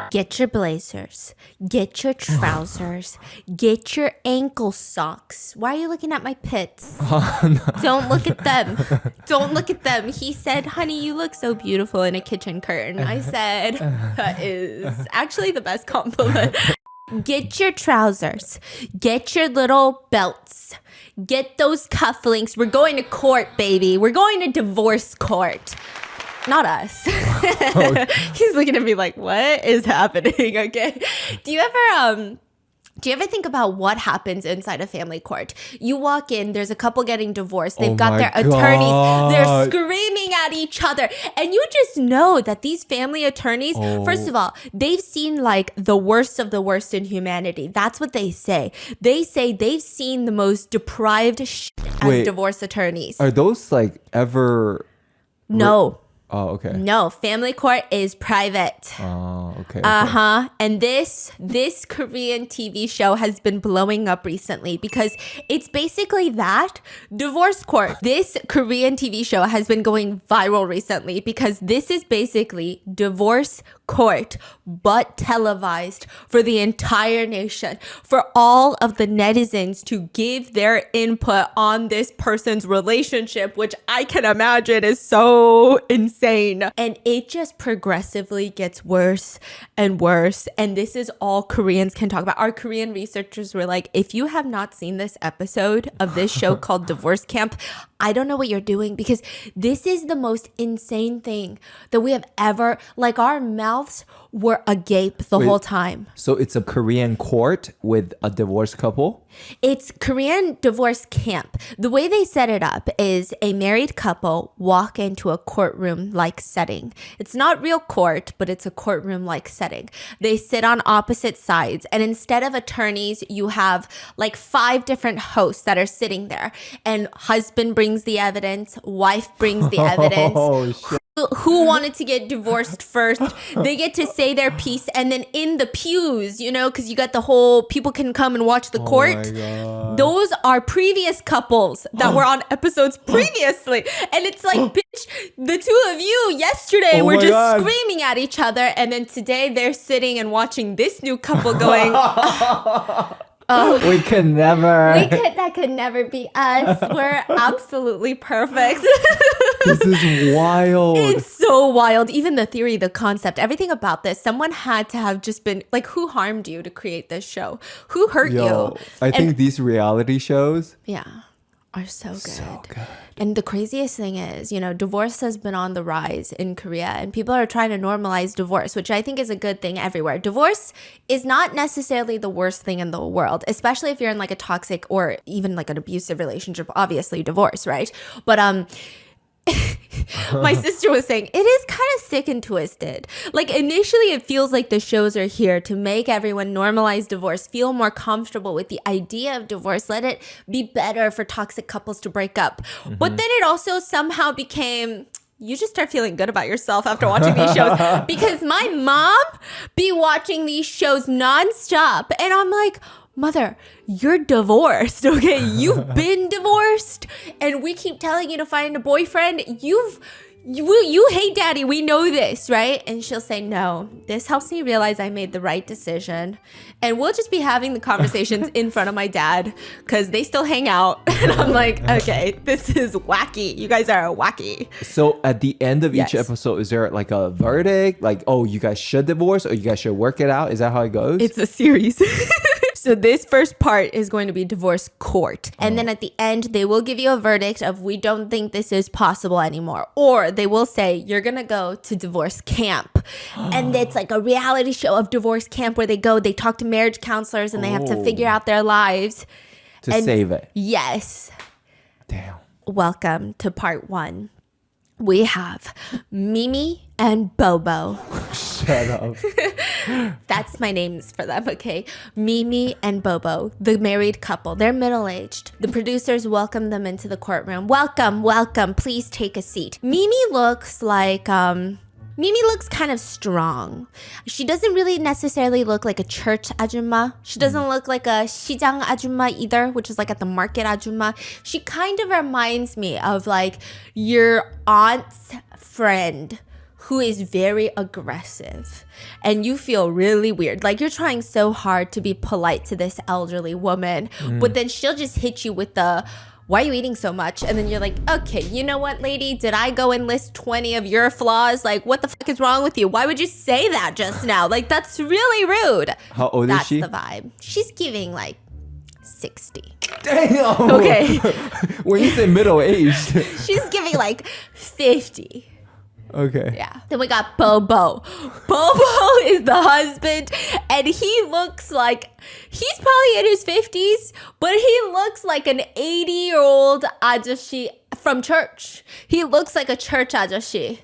Get your blazers, get your trousers, get your ankle socks. Why are you looking at my pits? Don't look at them. Don't look at them. He said, honey, you look so beautiful in a kitchen curtain. I said, that is actually the best compliment. Get your trousers, get your little belts, get those cufflinks. We're going to court, baby. We're going to divorce court. Not us. He's looking at me like, what is happening? Okay. Do you ever think about what happens inside a family court? You walk in, there's a couple getting divorced. They've got their attorneys. They're screaming at each other. And you just know that these family attorneys, first of all, they've seen like the worst of the worst in humanity. That's what they say. They say they've seen the most deprived as divorce attorneys. Are those like ever... No. Oh, okay. No, family court is private. Oh, okay. And this Korean TV show has been blowing up recently because it's basically that divorce court. This Korean TV show has been going viral recently because this is basically divorce court, but televised for the entire nation, for all of the netizens to give their input on this person's relationship, which I can imagine is so insane. And it just progressively gets worse and worse. And this is all Koreans can talk about. Our Korean researchers were like, if you have not seen this episode of this show called Divorce Camp, I don't know what you're doing, because this is the most insane thing that we have ever, like, our mouths were agape the whole time. So it's a Korean court with a divorced couple? It's Korean divorce camp. The way they set it up is a married couple walk into a courtroom-like setting. It's not real court, but it's a courtroom-like setting. They sit on opposite sides, and instead of attorneys, you have like 5 different hosts that are sitting there. And husband brings the evidence, wife brings the evidence. Oh, shit. Who wanted to get divorced first? They get to say their piece, and then in the pews, you know, because you got the whole people can come and watch the court. Those are previous couples that were on episodes previously, and it's like, bitch, the two of you yesterday were just screaming at each other, and then today they're sitting and watching this new couple going. We could never. That could never be us. We're absolutely perfect. This is wild. It's so wild. Even the theory, the concept, everything about this, someone had to have just been like, who harmed you to create this show? Who hurt you? I think these reality shows, are so good. So good. And the craziest thing is, you know, divorce has been on the rise in Korea, and people are trying to normalize divorce, which I think is a good thing everywhere. Divorce is not necessarily the worst thing in the world, especially if you're in like a toxic or even like an abusive relationship. Obviously, divorce, right? But my sister was saying it is kind of sick and twisted. Like, initially it feels like the shows are here to make everyone normalize divorce, feel more comfortable with the idea of divorce, let it be better for toxic couples to break up. But then it also somehow became, you just start feeling good about yourself after watching these shows, because my mom be watching these shows nonstop, and I'm like, mother, you're divorced, okay? You've been divorced, and we keep telling you to find a boyfriend. You hate daddy. We know this, right? And she'll say, no, this helps me realize I made the right decision. And we'll just be having the conversations in front of my dad because they still hang out. And I'm like, okay, this is wacky. You guys are wacky. So at the end of each episode, is there like a verdict? Like, oh, you guys should divorce, or you guys should work it out? Is that how it goes? It's a series. So this first part is going to be divorce court. And then at the end, they will give you a verdict of, we don't think this is possible anymore. Or they will say, you're going to go to divorce camp. And it's like a reality show of divorce camp where they go, they talk to marriage counselors, and they have to figure out their lives. To save it. Yes. Damn. Welcome to part 1. We have Mimi and Bobo. Shut up. That's my names for them, okay? Mimi and Bobo, the married couple. They're middle-aged. The producers welcome them into the courtroom. Welcome, welcome. Please take a seat. Mimi looks kind of strong. She doesn't really necessarily look like a church ajumma. She doesn't look like a 시장 ajumma either, which is like at the market ajumma. She kind of reminds me of like your aunt's friend who is very aggressive and you feel really weird. Like you're trying so hard to be polite to this elderly woman, but then she'll just hit you with the, why are you eating so much? And then you're like, okay, you know what, lady? Did I go and list 20 of your flaws? Like, what the fuck is wrong with you? Why would you say that just now? Like, that's really rude. How old is she? That's the vibe. She's giving like 60. Damn. Okay. When you say middle-aged. She's giving like 50. Okay. Yeah. Then we got Bobo. Bobo is the husband, and he looks like he's probably in his 50s, but he looks like an 80-year-old ajashi from church. He looks like a church ajashi.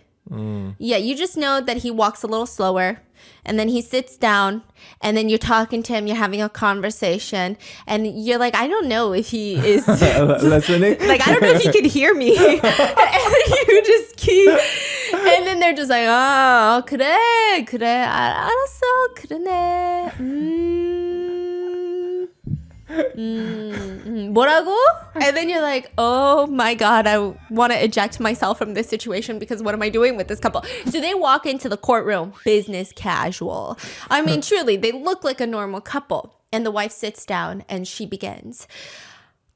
Yeah, you just know that he walks a little slower, and then he sits down, and then you're talking to him, you're having a conversation, and you're like, I don't know if he is listening. Like, I don't know if he can hear me. And you just keep, and then they're just like, 그래, 알았어, 그러네. 뭐라고? And then you're like, oh my God, I want to eject myself from this situation because what am I doing with this couple? So they walk into the courtroom, business casual. I mean, truly, they look like a normal couple. And the wife sits down and she begins.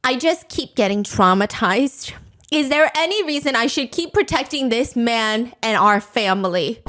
I just keep getting traumatized. Is there any reason I should keep protecting this man and our family?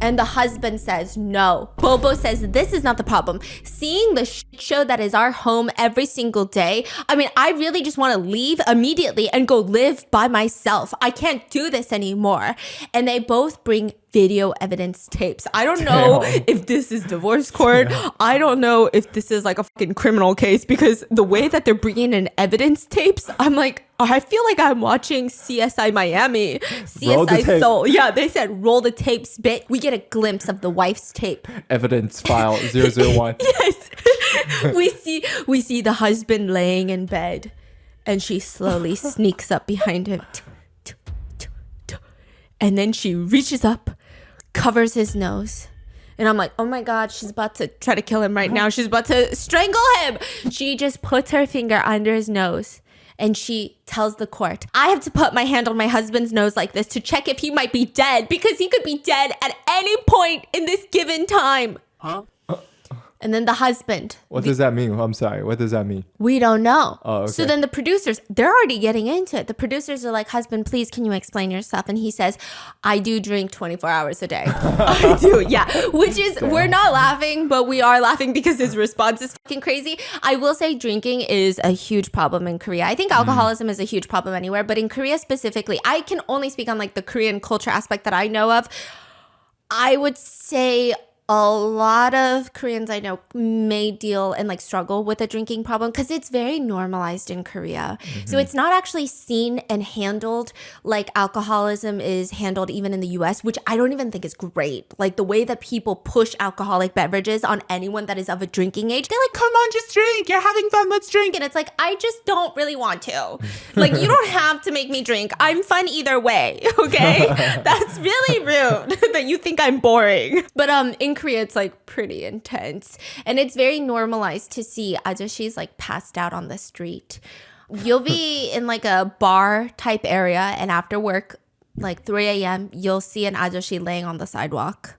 And the husband says, no. Bobo says, this is not the problem. Seeing the show that is our home every single day, I mean, I really just want to leave immediately and go live by myself. I can't do this anymore. And they both bring video evidence tapes. I don't know if this is divorce court. I don't know if this is like a fucking criminal case because the way that they're bringing in evidence tapes, I'm like, I feel like I'm watching CSI Miami, CSI Seoul. Yeah, they said roll the tapes bit. We get a glimpse of the wife's tape. Evidence file 001. Yes. we see the husband laying in bed and she slowly sneaks up behind him. And then she reaches up, covers his nose. And I'm like, oh my God, she's about to try to kill him right now. She's about to strangle him. She just puts her finger under his nose and she tells the court, I have to put my hand on my husband's nose like this to check if he might be dead because he could be dead at any point in this given time. Huh? And then the husband. What does that mean? I'm sorry. What does that mean? We don't know. Oh, okay. So then the producers, they're already getting into it. The producers are like, husband, please, can you explain yourself? And he says, I do drink 24 hours a day. I do, yeah. Which is, we're not laughing, but we are laughing because his response is fucking crazy. I will say drinking is a huge problem in Korea. I think alcoholism is a huge problem anywhere, but in Korea specifically, I can only speak on like the Korean culture aspect that I know of. I would say a lot of Koreans I know may deal and like struggle with a drinking problem because it's very normalized in Korea. So it's not actually seen and handled like alcoholism is handled even in the US, which I don't even think is great. Like the way that people push alcoholic beverages on anyone that is of a drinking age. They're like, come on, just drink. You're having fun. Let's drink. And it's like, I just don't really want to. Like, you don't have to make me drink. I'm fun either way. Okay? That's really rude that you think I'm boring. But in Korea, it's like pretty intense. And it's very normalized to see ajashis like passed out on the street. You'll be in like a bar type area and after work, like 3 a.m., you'll see an ajashi laying on the sidewalk.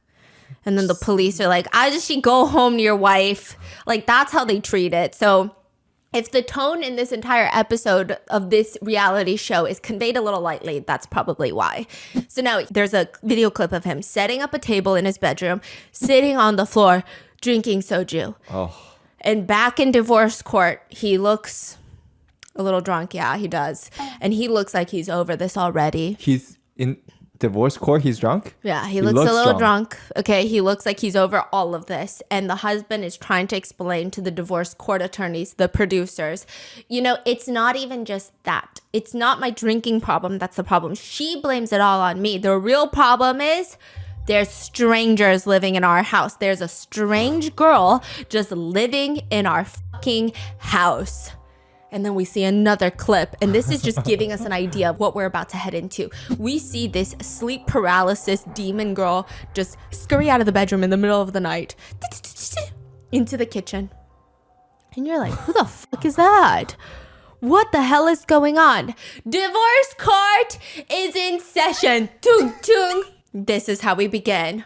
And then the police are like, ajashi, go home to your wife. Like that's how they treat it. So if the tone in this entire episode of this reality show is conveyed a little lightly, that's probably why. So now there's a video clip of him setting up a table in his bedroom, sitting on the floor, drinking soju. Oh. And back in divorce court, he looks a little drunk. Yeah, he does. And he looks like he's over this already. He's in divorce court, he's drunk? Yeah, he looks a little drunk. Okay, he looks like he's over all of this. And the husband is trying to explain to the divorce court attorneys, the producers, you know, it's not even just that. It's not my drinking problem that's the problem. She blames it all on me. The real problem is There's strangers living in our house. There's a strange girl just living in our fucking house. And then we see another clip. And this is just giving us an idea of what we're about to head into. We see this sleep paralysis demon girl just scurry out of the bedroom in the middle of the night into the kitchen. And you're like, who the fuck is that? What the hell is going on? Divorce court is in session. Tung, tung. This is how we begin.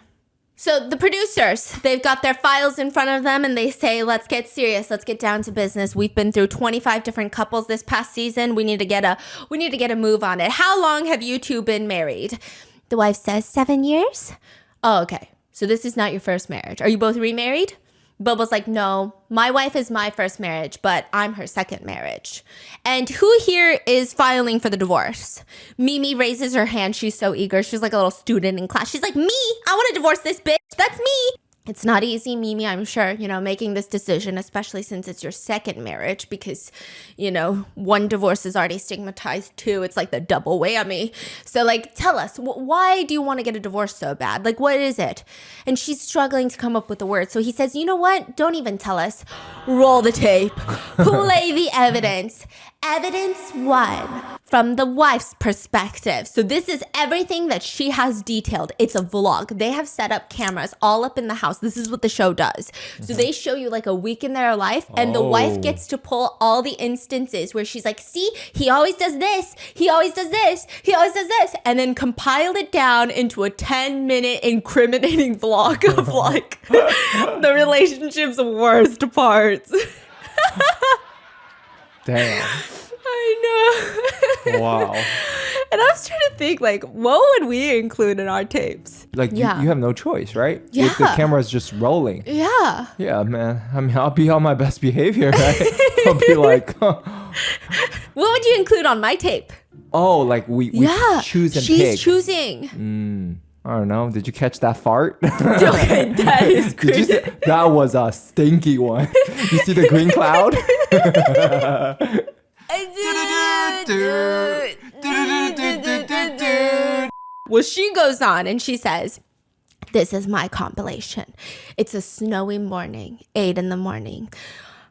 So the producers, they've got their files in front of them and they say, let's get serious. Let's get down to business. We've been through 25 different couples this past season. We need to get a move on it. How long have you two been married? The wife says 7 years. Oh, okay. So this is not your first marriage. Are you both remarried? Bobo's like, no, my wife is my first marriage, but I'm her second marriage. And who here is filing for the divorce? Mimi raises her hand. She's so eager. She's like a little student in class. She's like, me? I want to divorce this bitch. That's me. It's not easy, Mimi, I'm sure, making this decision, especially since it's your second marriage because, one divorce is already stigmatized, two. It's like the double whammy. So, tell us, why do you want to get a divorce so bad? What is it? And she's struggling to come up with the word. So he says, you know what? Don't even tell us. Roll the tape. Play the evidence. Evidence 1 from the wife's perspective. So this is everything that she has detailed. It's a vlog. They have set up cameras all up in the house. This is what the show does. So they show you a week in their life and the wife gets to pull all the instances where she's like, see, he always does this. He always does this. He always does this. And then compile it down into a 10-minute incriminating vlog of the relationship's worst parts. Damn. I know. Wow. And I was trying to think, what would we include in our tapes? You have no choice, right? Yeah. If the camera's just rolling. Yeah. Yeah, man. I mean, I'll be on my best behavior, right? I'll be like, What would you include on my tape? oh, we choose and She's pick. choosing. I don't know. Did you catch that fart? Okay, that is crazy. That was a stinky one. You see the green cloud? Well, she goes on and she says, this is my compilation. It's a snowy morning, 8 a.m.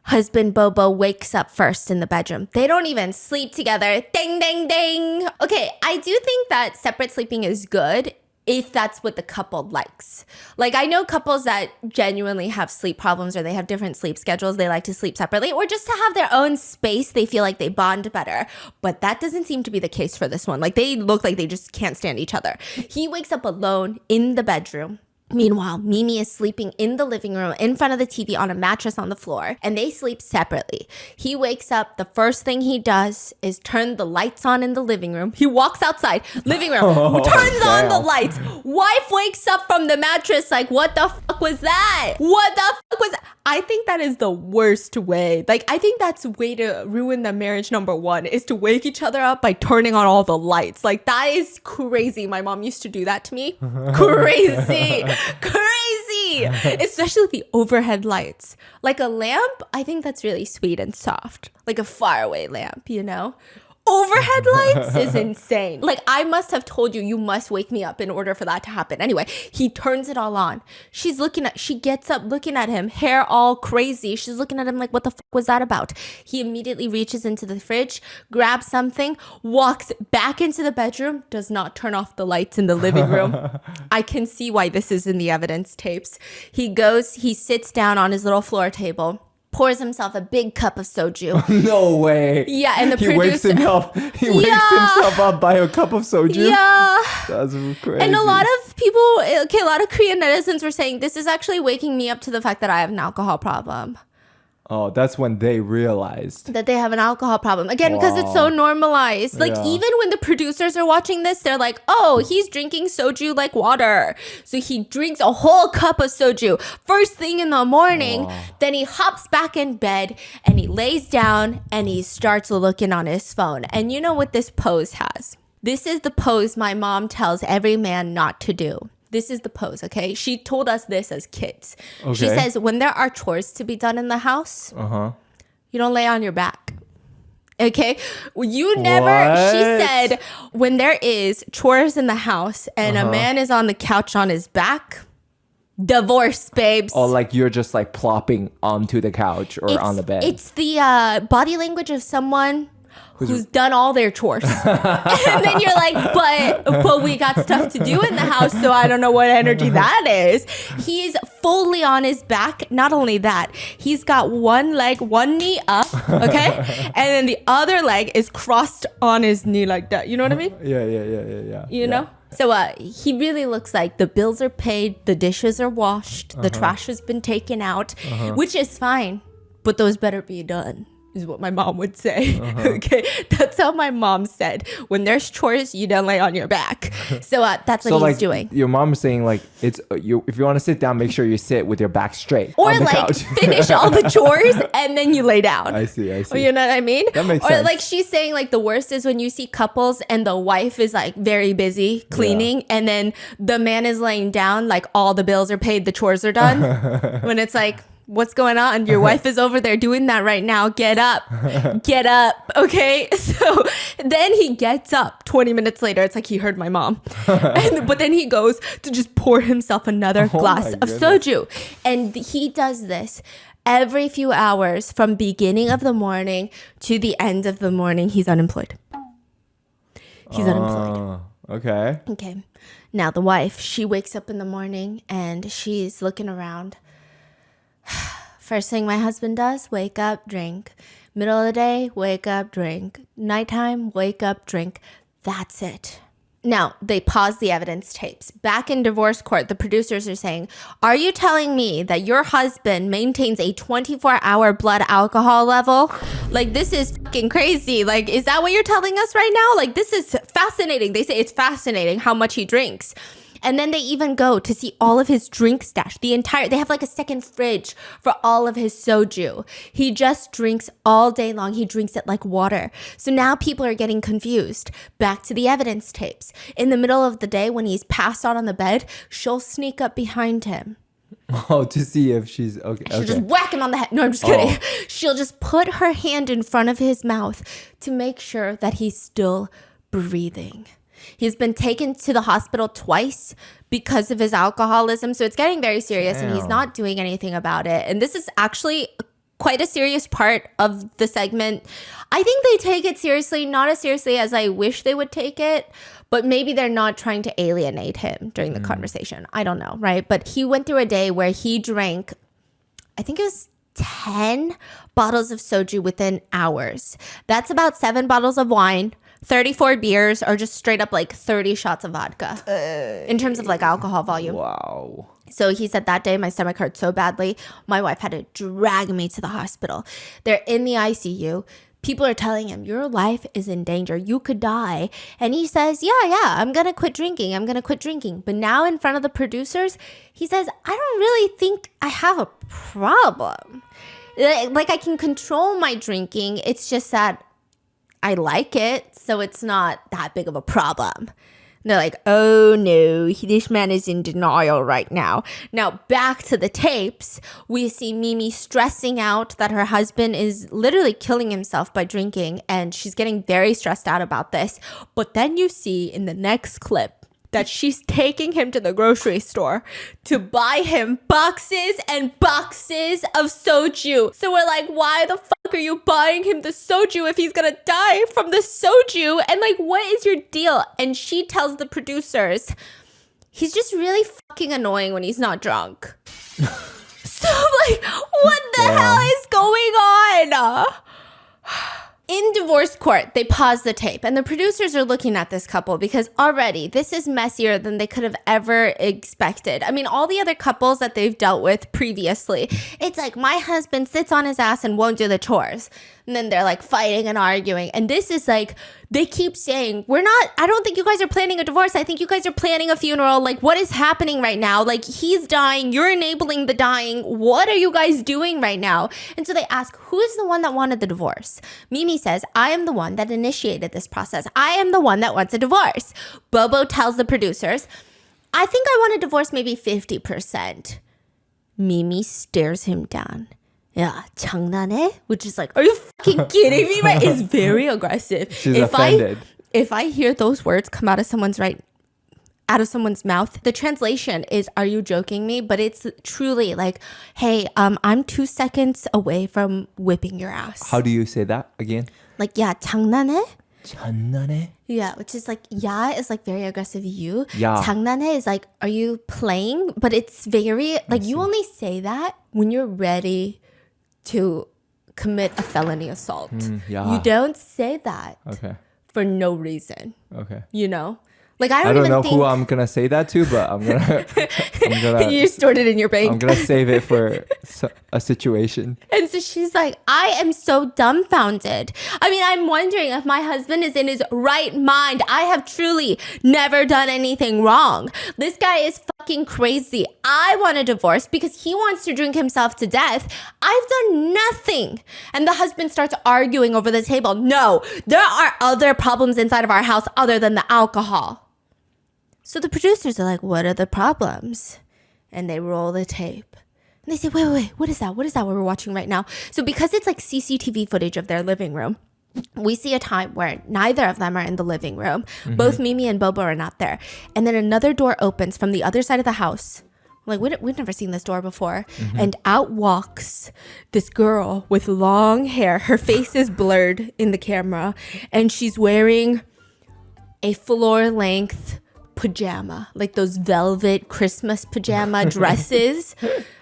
Husband Bobo wakes up first in the bedroom. They don't even sleep together. Ding, ding, ding. Okay, I do think that separate sleeping is good if that's what the couple likes. I know couples that genuinely have sleep problems or they have different sleep schedules. They like to sleep separately or just to have their own space. They feel like they bond better. But that doesn't seem to be the case for this one. They look like they just can't stand each other. He wakes up alone in the bedroom. Meanwhile, Mimi is sleeping in the living room in front of the TV on a mattress on the floor, and they sleep separately. He wakes up. The first thing he does is turn the lights on in the living room. He walks outside, living room, turns on the lights. Wife wakes up from the mattress what the fuck was that? What the fuck was that? I think that is the worst way. I think that's a way to ruin the marriage. Number 1 is to wake each other up by turning on all the lights. That is crazy. My mom used to do that to me. Crazy. Crazy. Especially with the overhead lights. A lamp, I think that's really sweet and soft. A faraway lamp, Overhead lights is insane. I must have told you, you must wake me up in order for that to happen. Anyway, he turns it all on. She gets up looking at him, hair all crazy. She's looking at him what the fuck was that about? He immediately reaches into the fridge, grabs something, walks back into the bedroom, does not turn off the lights in the living room. I can see why this is in the evidence tapes. He sits down on his little floor table, pours himself a big cup of soju. No way. Yeah, and the he producer... wakes himself up by a cup of soju? Yeah. That's crazy. And a lot of people, a lot of Korean netizens were saying, this is actually waking me up to the fact that I have an alcohol problem. Oh, that's when they realized that they have an alcohol problem. Again, because it's so normalized. Even when the producers are watching this, they're like, oh, he's drinking soju like water. So he drinks a whole cup of soju first thing in the morning. Then he hops back in bed and he lays down and he starts looking on his phone. And you know what this pose has? This is the pose my mom tells every man not to do. This is the pose, okay? She told us this as kids. Okay. She says when there are chores to be done in the house, you don't lay on your back. Okay, you never. What? She said when there is chores in the house and a man is on the couch on his back, divorce, babes. Oh, like you're just like plopping onto the couch or on the bed. It's the body language of someone who's done all their chores. And then you're like, but we got stuff to do in the house, so I don't know what energy that is. He's fully on his back. Not only that, he's got one leg, one knee up, okay? And then the other leg is crossed on his knee like that. You know what I mean? Yeah. You know? So he really looks like the bills are paid, the dishes are washed, the trash has been taken out, which is fine, but those better be done. Is what my mom would say. Okay, that's how my mom said. When there's chores, you don't lay on your back. So that's what he's like, doing. Your mom's saying like it's you. If you want to sit down, make sure you sit with your back straight. Or on the like couch. finish all the chores and then you lay down. I see. You know what I mean? That makes or sense. like she's saying like the worst is when you see couples and the wife is like very busy cleaning and then the man is laying down like all the bills are paid, the chores are done. When it's like, what's going on? Your wife is over there doing that right now. Get up. Okay. So then he gets up 20 minutes later. It's like he heard my mom. But then he goes to just pour himself another glass of soju. And he does this every few hours from beginning of the morning to the end of the morning. He's unemployed. Okay. Okay. Now the wife, she wakes up in the morning and she's looking around. First thing my husband does, wake up, drink. Middle of the day, wake up, drink. Nighttime, wake up, drink. That's it. Now, they pause the evidence tapes. Back in divorce court, the producers are saying, are you telling me that your husband maintains a 24-hour blood alcohol level? Like, this is fucking crazy. Like, is that what you're telling us right now? Like, this is fascinating. They say it's fascinating how much he drinks. And then they even go to see all of his drink stash. They have like a second fridge for all of his soju. He just drinks all day long. He drinks it like water. So now people are getting confused. Back to the evidence tapes. In the middle of the day when he's passed out on the bed, she'll sneak up behind him. Oh, to see if she's okay. She'll just whack him on the head. No, I'm just kidding. She'll just put her hand in front of his mouth to make sure that he's still breathing. He's been taken to the hospital twice because of his alcoholism. So it's getting very serious and he's not doing anything about it. And this is actually quite a serious part of the segment. I think they take it seriously, not as seriously as I wish they would take it, but maybe they're not trying to alienate him during the conversation. I don't know, right? But he went through a day where he drank, I think it was 10 bottles of soju within hours. That's about 7 bottles of wine, 34 beers, or just straight up like 30 shots of vodka in terms of like alcohol volume. Wow. So he said that day my stomach hurt so badly, my wife had to drag me to the hospital. They're in the ICU. People are telling him, your life is in danger. You could die. And he says, yeah, I'm going to quit drinking. But now in front of the producers, he says, I don't really think I have a problem. Like I can control my drinking. It's just that I like it, so it's not that big of a problem. And they're like, oh no, this man is in denial right now. Now, back to the tapes, we see Mimi stressing out that her husband is literally killing himself by drinking, and she's getting very stressed out about this. But then you see in the next clip that she's taking him to the grocery store to buy him boxes and boxes of soju. So we're like, why the fuck are you buying him the soju if he's gonna die from the soju? And like, what is your deal? And she tells the producers, he's just really fucking annoying when he's not drunk. So like, what the hell is going on? In divorce court, they pause the tape and the producers are looking at this couple because already this is messier than they could have ever expected. I mean, all the other couples that they've dealt with previously, it's like my husband sits on his ass and won't do the chores. And then they're like fighting and arguing. And this is like, they keep saying, I don't think you guys are planning a divorce. I think you guys are planning a funeral. Like, what is happening right now? Like, he's dying. You're enabling the dying. What are you guys doing right now? And so they ask, who is the one that wanted the divorce? Mimi says, I am the one that initiated this process. I am the one that wants a divorce. Bobo tells the producers, I think I want a divorce maybe 50%. Mimi stares him down Yeah, 장난해? Which is like, are you fucking kidding me? Right? It's very aggressive. She's offended. If I hear those words come out of someone's mouth, the translation is, are you joking me? But it's truly like, hey, I'm 2 seconds away from whipping your ass. How do you say that again? Like, yeah, 장난해? 장난해? Yeah, which is like, yeah is like very aggressive you. Yeah. 장난해 is like, are you playing? But it's very, like, you only say that when you're ready to commit a felony assault. Yeah. You don't say that for no reason. Okay. You know? Like, I don't even know think who I'm gonna say that to, but I'm gonna you stored it in your bank. I'm gonna save it for a situation. And so she's like, I am so dumbfounded. I mean, I'm wondering if my husband is in his right mind. I have truly never done anything wrong. This guy is fucking crazy. I want a divorce because he wants to drink himself to death. I've done nothing. And the husband starts arguing over the table. No, there are other problems inside of our house other than the alcohol. So the producers are like, what are the problems? And they roll the tape. And they say, wait, what is that? What is that we're watching right now? So because it's like CCTV footage of their living room, we see a time where neither of them are in the living room. Both Mimi and Bobo are not there. And then another door opens from the other side of the house. Like, we've never seen this door before. And out walks this girl with long hair. Her face is blurred in the camera. And she's wearing a floor-length pajama, like those velvet Christmas pajama dresses.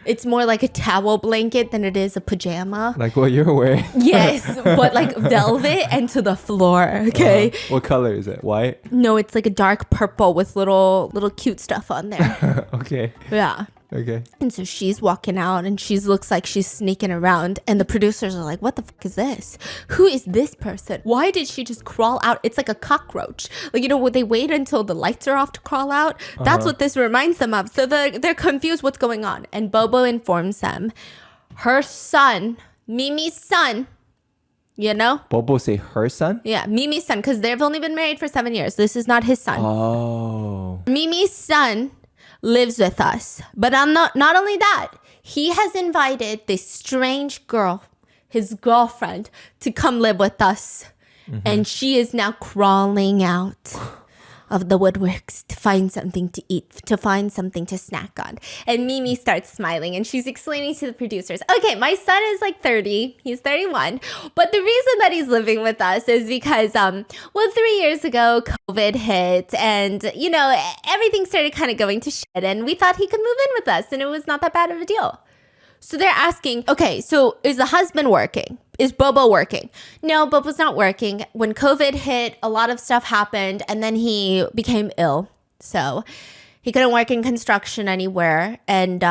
It's more like a towel blanket than it is a pajama. Like what you're wearing. Yes, but like velvet and to the floor. Okay. What color is it? White? No, it's like a dark purple with little cute stuff on there. Okay. Yeah. Okay. And so she's walking out and she looks like she's sneaking around. And the producers are like, what the fuck is this? Who is this person? Why did she just crawl out? It's like a cockroach. Like, you know, would they wait until the lights are off to crawl out? That's what this reminds them of. So they're confused what's going on. And Bobo informs them. Her son, Mimi's son, you know? Bobo say her son? Yeah, Mimi's son, because they've only been married for 7 years. This is not his son. Oh. Mimi's son lives with us. But not only that, he has invited this strange girl, his girlfriend, to come live with us. And she is now crawling out of the woodworks to find something to eat, to find something to snack on. And Mimi starts smiling and she's explaining to the producers, okay, my son is like 30, he's 31, but the reason that he's living with us is because, 3 years ago, COVID hit and, you know, everything started kind of going to shit and we thought he could move in with us and it was not that bad of a deal. So they're asking, okay, so is the husband working? Is Bobo working? No, Bobo's not working. When COVID hit, a lot of stuff happened and then he became ill. So he couldn't work in construction anywhere. And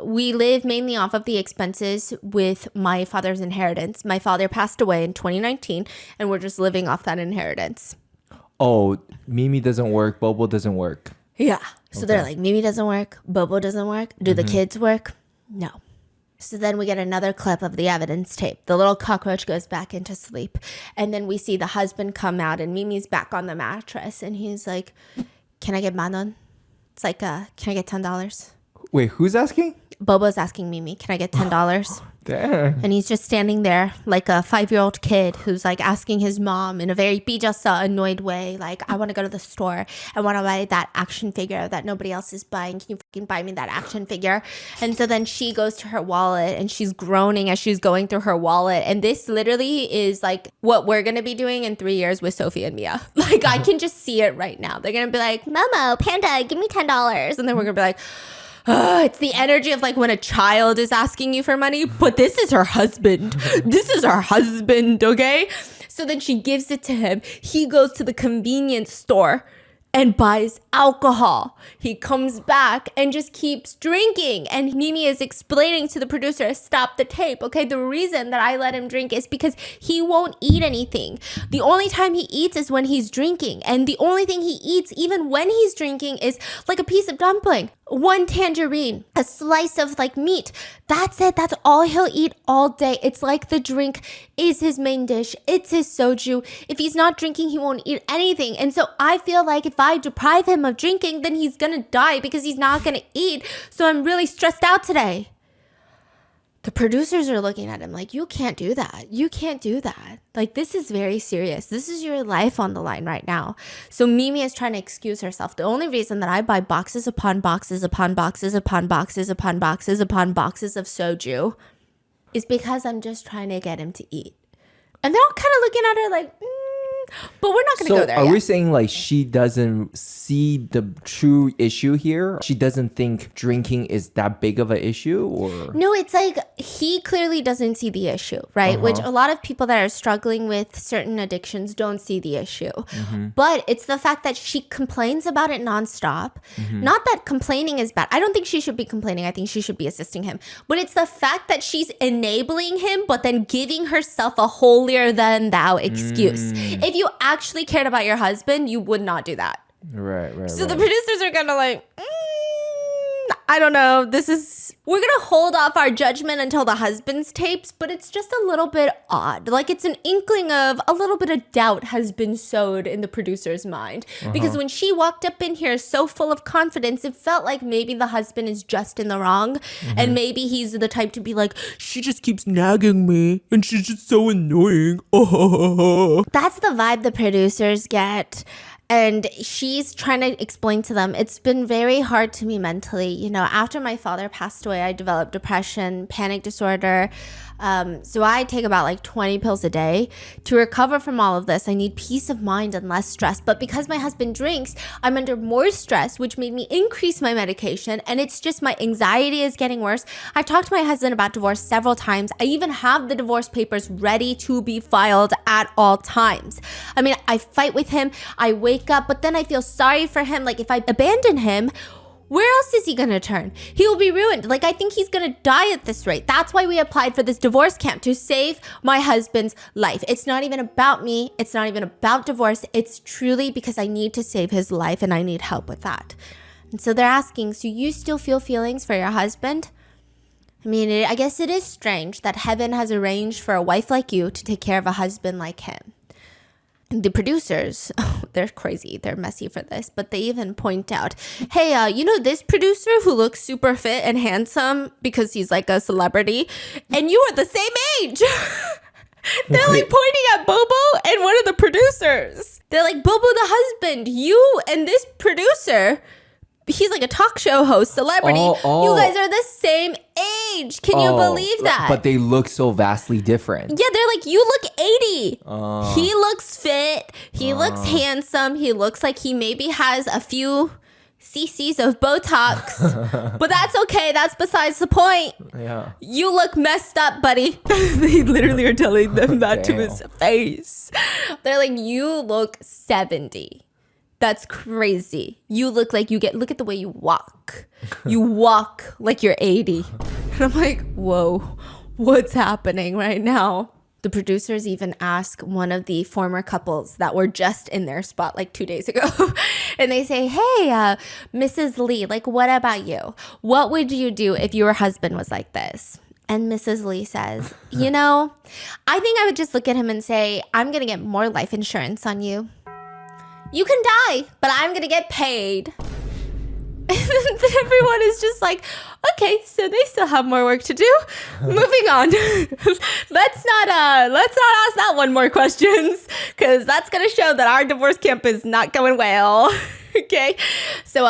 we live mainly off of the expenses with my father's inheritance. My father passed away in 2019 and we're just living off that inheritance. Oh, Mimi doesn't work, Bobo doesn't work. Yeah. So they're like, Mimi doesn't work, Bobo doesn't work. Do the kids work? No. So then we get another clip of the evidence tape. The little cockroach goes back into sleep. And then we see the husband come out and Mimi's back on the mattress. And he's like, can I get $10? It's like, can I get $10? Wait, who's asking? Bobo's asking Mimi, can I get $10? Damn. And he's just standing there like a 5-year-old kid who's like asking his mom in a very bijasa, annoyed way, like, I want to go to the store. I want to buy that action figure that nobody else is buying. Can you fucking buy me that action figure? And so then she goes to her wallet and she's groaning as she's going through her wallet. And this literally is like what we're going to be doing in 3 years with Sophie and Mia. Like, I can just see it right now. They're going to be like, Momo, Panda, give me $10. And then we're going to be like, it's the energy of like when a child is asking you for money, but this is her husband. This is her husband, okay? So then she gives it to him. He goes to the convenience store and buys alcohol. He comes back and just keeps drinking. And Mimi is explaining to the producer, stop the tape, okay? The reason that I let him drink is because he won't eat anything. The only time he eats is when he's drinking. And the only thing he eats, even when he's drinking, is like a piece of dumpling, one tangerine, a slice of like meat. That's it. That's all he'll eat all day. It's like the drink is his main dish. It's his soju. If he's not drinking, he won't eat anything. And so I feel like if I deprive him of drinking, then he's gonna die because he's not gonna eat. So I'm really stressed out today. The producers are looking at him like, you can't do that. You can't do that. Like, this is very serious. This is your life on the line right now. So Mimi is trying to excuse herself. The only reason that I buy boxes upon boxes upon boxes upon boxes upon boxes upon boxes of soju is because I'm just trying to get him to eat. And they're all kind of looking at her like, but we're not going to go there are yet. we saying like she doesn't see the true issue here? She doesn't think drinking is that big of an issue, or? No, it's like he clearly doesn't see the issue, right? Which a lot of people that are struggling with certain addictions don't see the issue. But it's the fact that she complains about it nonstop. Not that complaining is bad. I don't think she should be complaining. I think she should be assisting him. But it's the fact that she's enabling him, but then giving herself a holier than thou excuse. If you actually cared about your husband, you would not do that. Right. So the producers are kind of like, I don't know. We're going to hold off our judgment until the husband's tapes, but it's just a little bit odd. Like, it's an inkling of a little bit of doubt has been sowed in the producer's mind. Because when she walked up in here so full of confidence, it felt like maybe the husband is just in the wrong. And maybe he's the type to be like, she just keeps nagging me and she's just so annoying. That's the vibe the producers get. And she's trying to explain to them, it's been very hard to me mentally. You know, after my father passed away, I developed depression, panic disorder. So I take about like 20 pills a day. To recover from all of this, I need peace of mind and less stress. But because my husband drinks, I'm under more stress, which made me increase my medication. And it's just my anxiety is getting worse. I've talked to my husband about divorce several times. I even have the divorce papers ready to be filed at all times. I mean, I fight with him. I wake up, but then I feel sorry for him. Like, if I abandon him, where else is he going to turn? He will be ruined. Like, I think he's going to die at this rate. That's why we applied for this divorce camp, to save my husband's life. It's not even about me. It's not even about divorce. It's truly because I need to save his life and I need help with that. And so they're asking, so you still feel feelings for your husband? I mean, I guess it is strange that heaven has arranged for a wife like you to take care of a husband like him. The producers, they're crazy. They're messy for this, but they even point out, hey, you know this producer who looks super fit and handsome because he's like a celebrity, and you are the same age. They're like pointing at Bobo and one of the producers. They're like, Bobo the husband, you and this producer, he's like a talk show host, celebrity. You guys are the same age. Can you believe that? But they look so vastly different. Yeah, they're like, you look 80. He looks fit. He looks handsome. He looks like he maybe has a few cc's of Botox. But that's okay. That's besides the point. Yeah. You look messed up, buddy. They literally are telling them that to his face. They're like, you look 70. That's crazy. You look like look at the way you walk. You walk like you're 80. And I'm like, whoa, what's happening right now? The producers even ask one of the former couples that were just in their spot like 2 days ago. And they say, hey, Mrs. Lee, like, what about you? What would you do if your husband was like this? And Mrs. Lee says, you know, I think I would just look at him and say, I'm going to get more life insurance on you. You can die, but I'm going to get paid. And everyone is just like, okay, so they still have more work to do. Moving on. Let's not ask that one more questions, because that's going to show that our divorce camp is not going well. Okay. So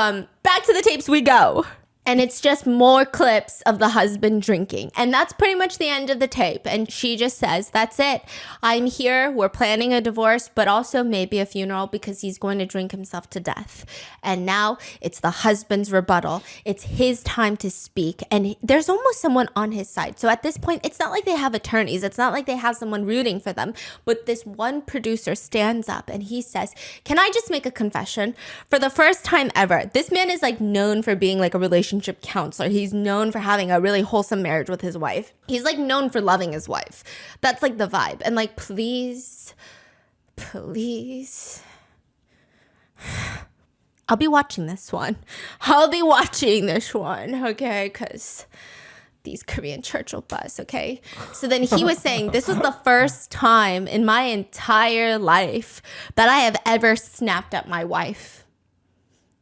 back to the tapes we go. And it's just more clips of the husband drinking. And that's pretty much the end of the tape. And she just says, that's it. I'm here. We're planning a divorce, but also maybe a funeral because he's going to drink himself to death. And now it's the husband's rebuttal. It's his time to speak. And there's almost someone on his side. So at this point, it's not like they have attorneys. It's not like they have someone rooting for them. But this one producer stands up and he says, can I just make a confession? For the first time ever, this man is like known for being like a relationship counselor. He's known for having a really wholesome marriage with his wife. He's like known for loving his wife. That's like the vibe. And like, please, I'll be watching this one. Okay? Because these Korean church oppas, okay? So then he was saying, this was the first time in my entire life that I have ever snapped at my wife.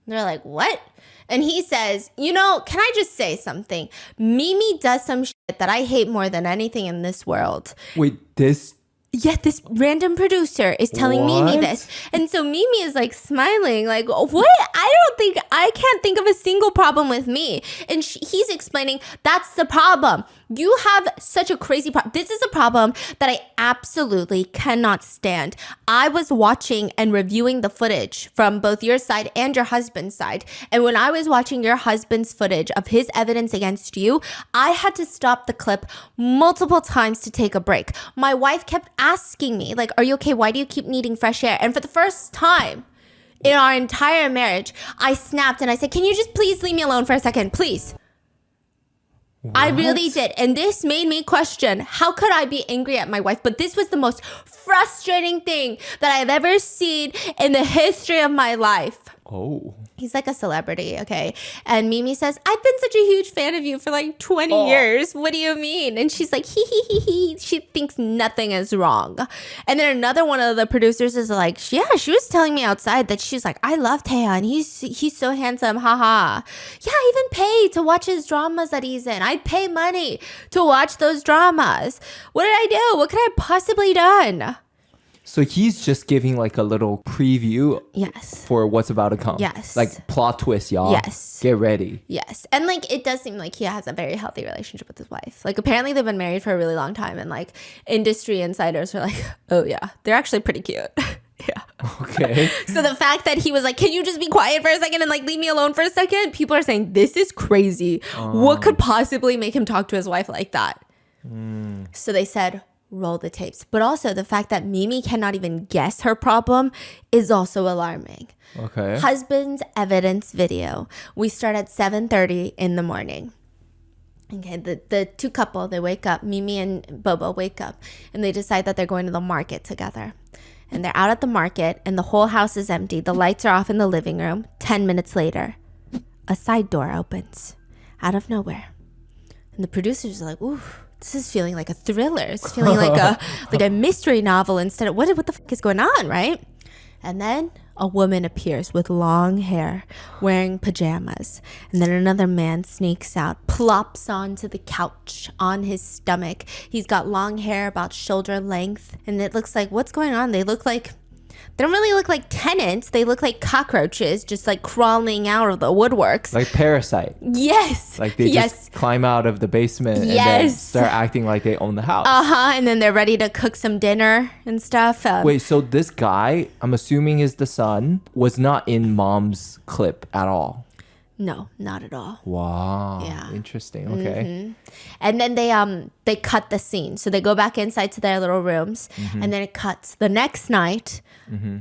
They're like, what? And he says, you know, can I just say something? Mimi does some that I hate more than anything in this world. Wait, this. Yeah, this random producer is telling Mimi What? this. And so Mimi is like smiling, like, what? I can't think of a single problem with me. And he's explaining, that's the problem. You have such a crazy problem. This is a problem that I absolutely cannot stand. I was watching and reviewing the footage from both your side and your husband's side. And when I was watching your husband's footage of his evidence against you, I had to stop the clip multiple times to take a break. My wife kept asking me, like, are you okay? Why do you keep needing fresh air? And for the first time in our entire marriage, I snapped and I said, can you just please leave me alone for a second, please? What? I really did. And this made me question, how could I be angry at my wife? But this was the most frustrating thing that I've ever seen in the history of my life. Oh. He's like a celebrity, okay? And Mimi says, I've been such a huge fan of you for like 20 years. What do you mean? And she's like, he. She thinks nothing is wrong. And then another one of the producers is like, yeah, she was telling me outside that she's like, I love Taeyeon. He's so handsome, haha. Yeah, I even pay to watch his dramas that he's in. I'd pay money to watch those dramas. What did I do? What could I have possibly done? So he's just giving like a little preview for what's about to come. Yes. Like plot twist, y'all. Yes. Get ready. Yes. And like it does seem like he has a very healthy relationship with his wife. Like apparently they've been married for a really long time and like industry insiders are like, oh yeah, they're actually pretty cute. Yeah. Okay. So the fact that he was like, can you just be quiet for a second and like leave me alone for a second? People are saying this is crazy. What could possibly make him talk to his wife like that? So they said, roll the tapes. But also the fact that Mimi cannot even guess her problem is also alarming. Okay. Husband's evidence video. We start at 7:30 in the morning. Okay, the two couple, they wake up, Mimi and Bobo wake up, and they decide that they're going to the market together. And they're out at the market, and the whole house is empty. The lights are off in the living room. 10 minutes later, a side door opens out of nowhere. And the producers are like, ooh, this is feeling like a thriller. It's feeling like a mystery novel instead of what the fuck is going on, right? And then a woman appears with long hair, wearing pajamas. And then another man sneaks out, plops onto the couch on his stomach. He's got long hair about shoulder length. And it looks like, what's going on? They don't really look like tenants. They look like cockroaches just like crawling out of the woodworks. Like Parasite. Yes. Like they just climb out of the basement and then start acting like they own the house. And then they're ready to cook some dinner and stuff. Wait, so this guy, I'm assuming is the son, was not in mom's clip at all? No, not at all. Wow. Yeah. Interesting. Okay. Mm-hmm. And then they cut the scene. So they go back inside to their little rooms and then it cuts. The next night,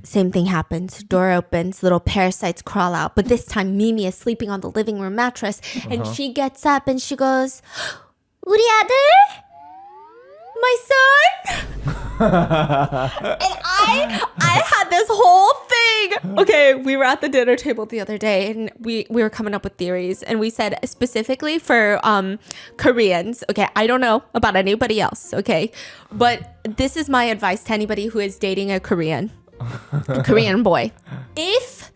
same thing happens. Door opens, little parasites crawl out. But this time Mimi is sleeping on the living room mattress and she gets up and she goes, 우리 아들? My son? And I had this whole thing. Okay, we were at the dinner table the other day and we were coming up with theories and we said specifically for Koreans, okay, I don't know about anybody else, okay, but this is my advice to anybody who is dating a Korean boy. If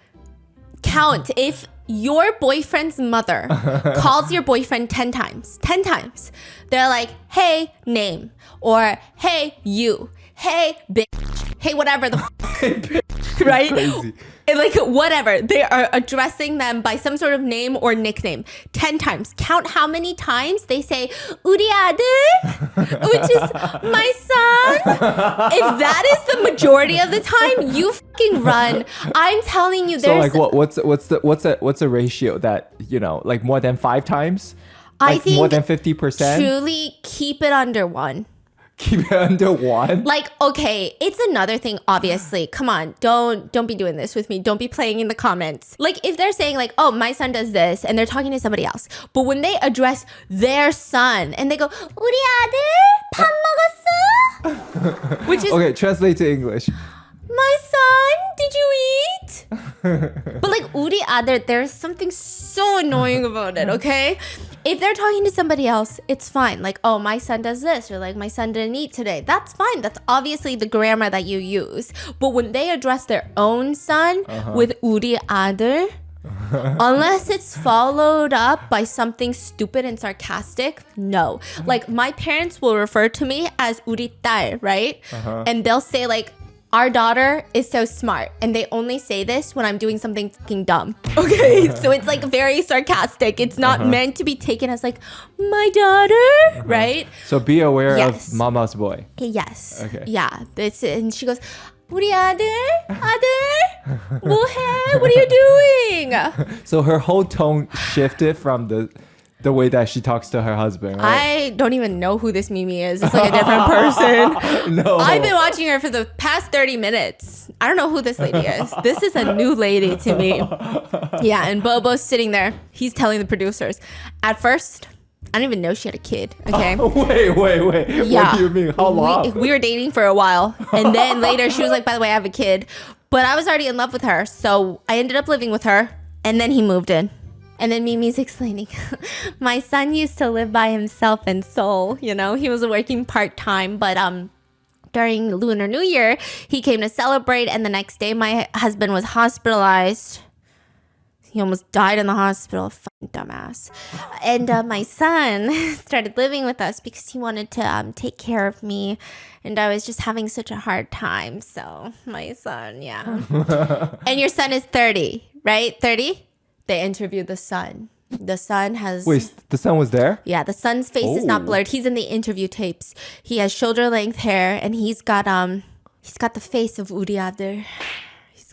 your boyfriend's mother calls your boyfriend 10 times, they're like, hey, name, or hey, you, hey, bitch, hey, whatever the f- right? Crazy. And like, whatever. They are addressing them by some sort of name or nickname 10 times. Count how many times they say, 우리 아들, which is my son. If that is the majority of the time, you fucking run. I'm telling you, there's... So like, what's a ratio that, you know, like more than 5 times? Like I think more than 50%? Truly keep it under 1. Keep it under 1? Like, okay, it's another thing, obviously. Come on, don't be doing this with me. Don't be playing in the comments. Like, if they're saying like, oh, my son does this, and they're talking to somebody else. But when they address their son, and they go, 우리 아들 밥 먹었어? Which is... Okay, translate to English. My son, did you eat? But like, 우리 아들, there's something so annoying about it, okay? If they're talking to somebody else, it's fine. Like, oh, my son does this, or like, my son didn't eat today. That's fine. That's obviously the grammar that you use. But when they address their own son with 우리 아들, Unless it's followed up by something stupid and sarcastic, no. Like my parents will refer to me as 우리 딸, right? And they'll say like, our daughter is so smart. And they only say this when I'm doing something fucking dumb. Okay, so it's like very sarcastic. It's not meant to be taken as like, my daughter, right? So be aware of mama's boy. Yes. Okay. Yeah. And she goes, 우리 아들? 뭐해? What are you doing? So her whole tone shifted from the way that she talks to her husband, right? I don't even know who this Mimi is. It's like a different person. No. I've been watching her for the past 30 minutes. I don't know who this lady is. This is a new lady to me. Yeah, and Bobo's sitting there. He's telling the producers. At first, I didn't even know she had a kid. Okay. Wait. Yeah. What do you mean? How long? We were dating for a while. And then later she was like, by the way, I have a kid. But I was already in love with her. So I ended up living with her. And then he moved in. And then Mimi's explaining, my son used to live by himself in Seoul. You know, he was working part-time. But during Lunar New Year, he came to celebrate. And the next day, my husband was hospitalized. He almost died in the hospital. Fucking dumbass. And my son started living with us because he wanted to take care of me. And I was just having such a hard time. So my son, yeah. And your son is 30, right? 30? They interviewed the son. The son has... Wait, the son was there? Yeah, the son's face is not blurred. He's in the interview tapes. He has shoulder-length hair. And he's got the face of 우리 아들.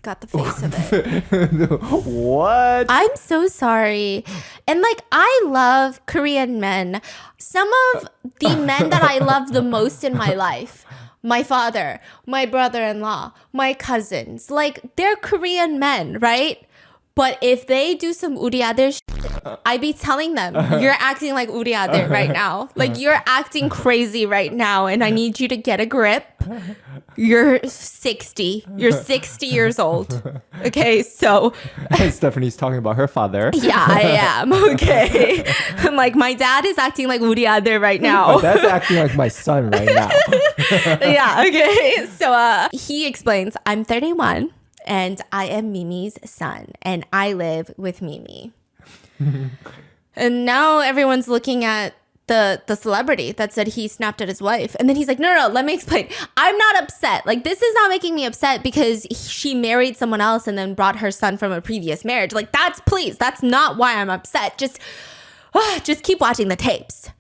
Got the face of it. What? I'm so sorry. And like, I love Korean men. Some of the men that I love the most in my life, my father, my brother-in-law, my cousins, like they're Korean men, right? But if they do some 우리 아들 I be telling them, you're acting like 우리 아들 right now. Like you're acting crazy right now and I need you to get a grip. You're 60. You're 60 years old. Okay, so... Stephanie's talking about her father. Yeah, I am. Okay. I'm like, my dad is acting like 우리 아들 right now. My dad's acting like my son right now. Yeah, okay. So he explains, I'm 31 and I am Mimi's son and I live with Mimi. And now everyone's looking at the celebrity that said he snapped at his wife. And then he's like, no, let me explain. I'm not upset. Like, this is not making me upset because she married someone else and then brought her son from a previous marriage. Like, that's not why I'm upset. Just keep watching the tapes.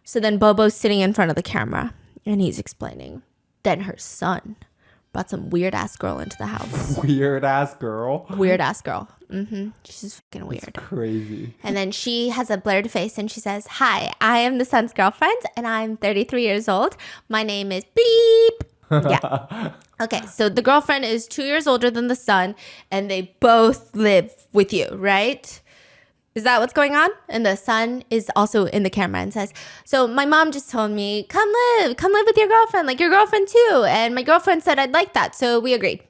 So then Bobo's sitting in front of the camera and he's explaining. Then her son brought some weird-ass girl into the house. Weird-ass girl? Weird-ass girl. She's fucking weird. That's crazy. And then she has a blurred face and she says, hi, I am the son's girlfriend and I'm 33 years old. My name is Beep. Yeah. Okay, so the girlfriend is 2 years older than the son and they both live with you, right? Is that what's going on? And the son is also in the camera and says, so my mom just told me, come live with your girlfriend, like your girlfriend too. And my girlfriend said I'd like that, so we agreed.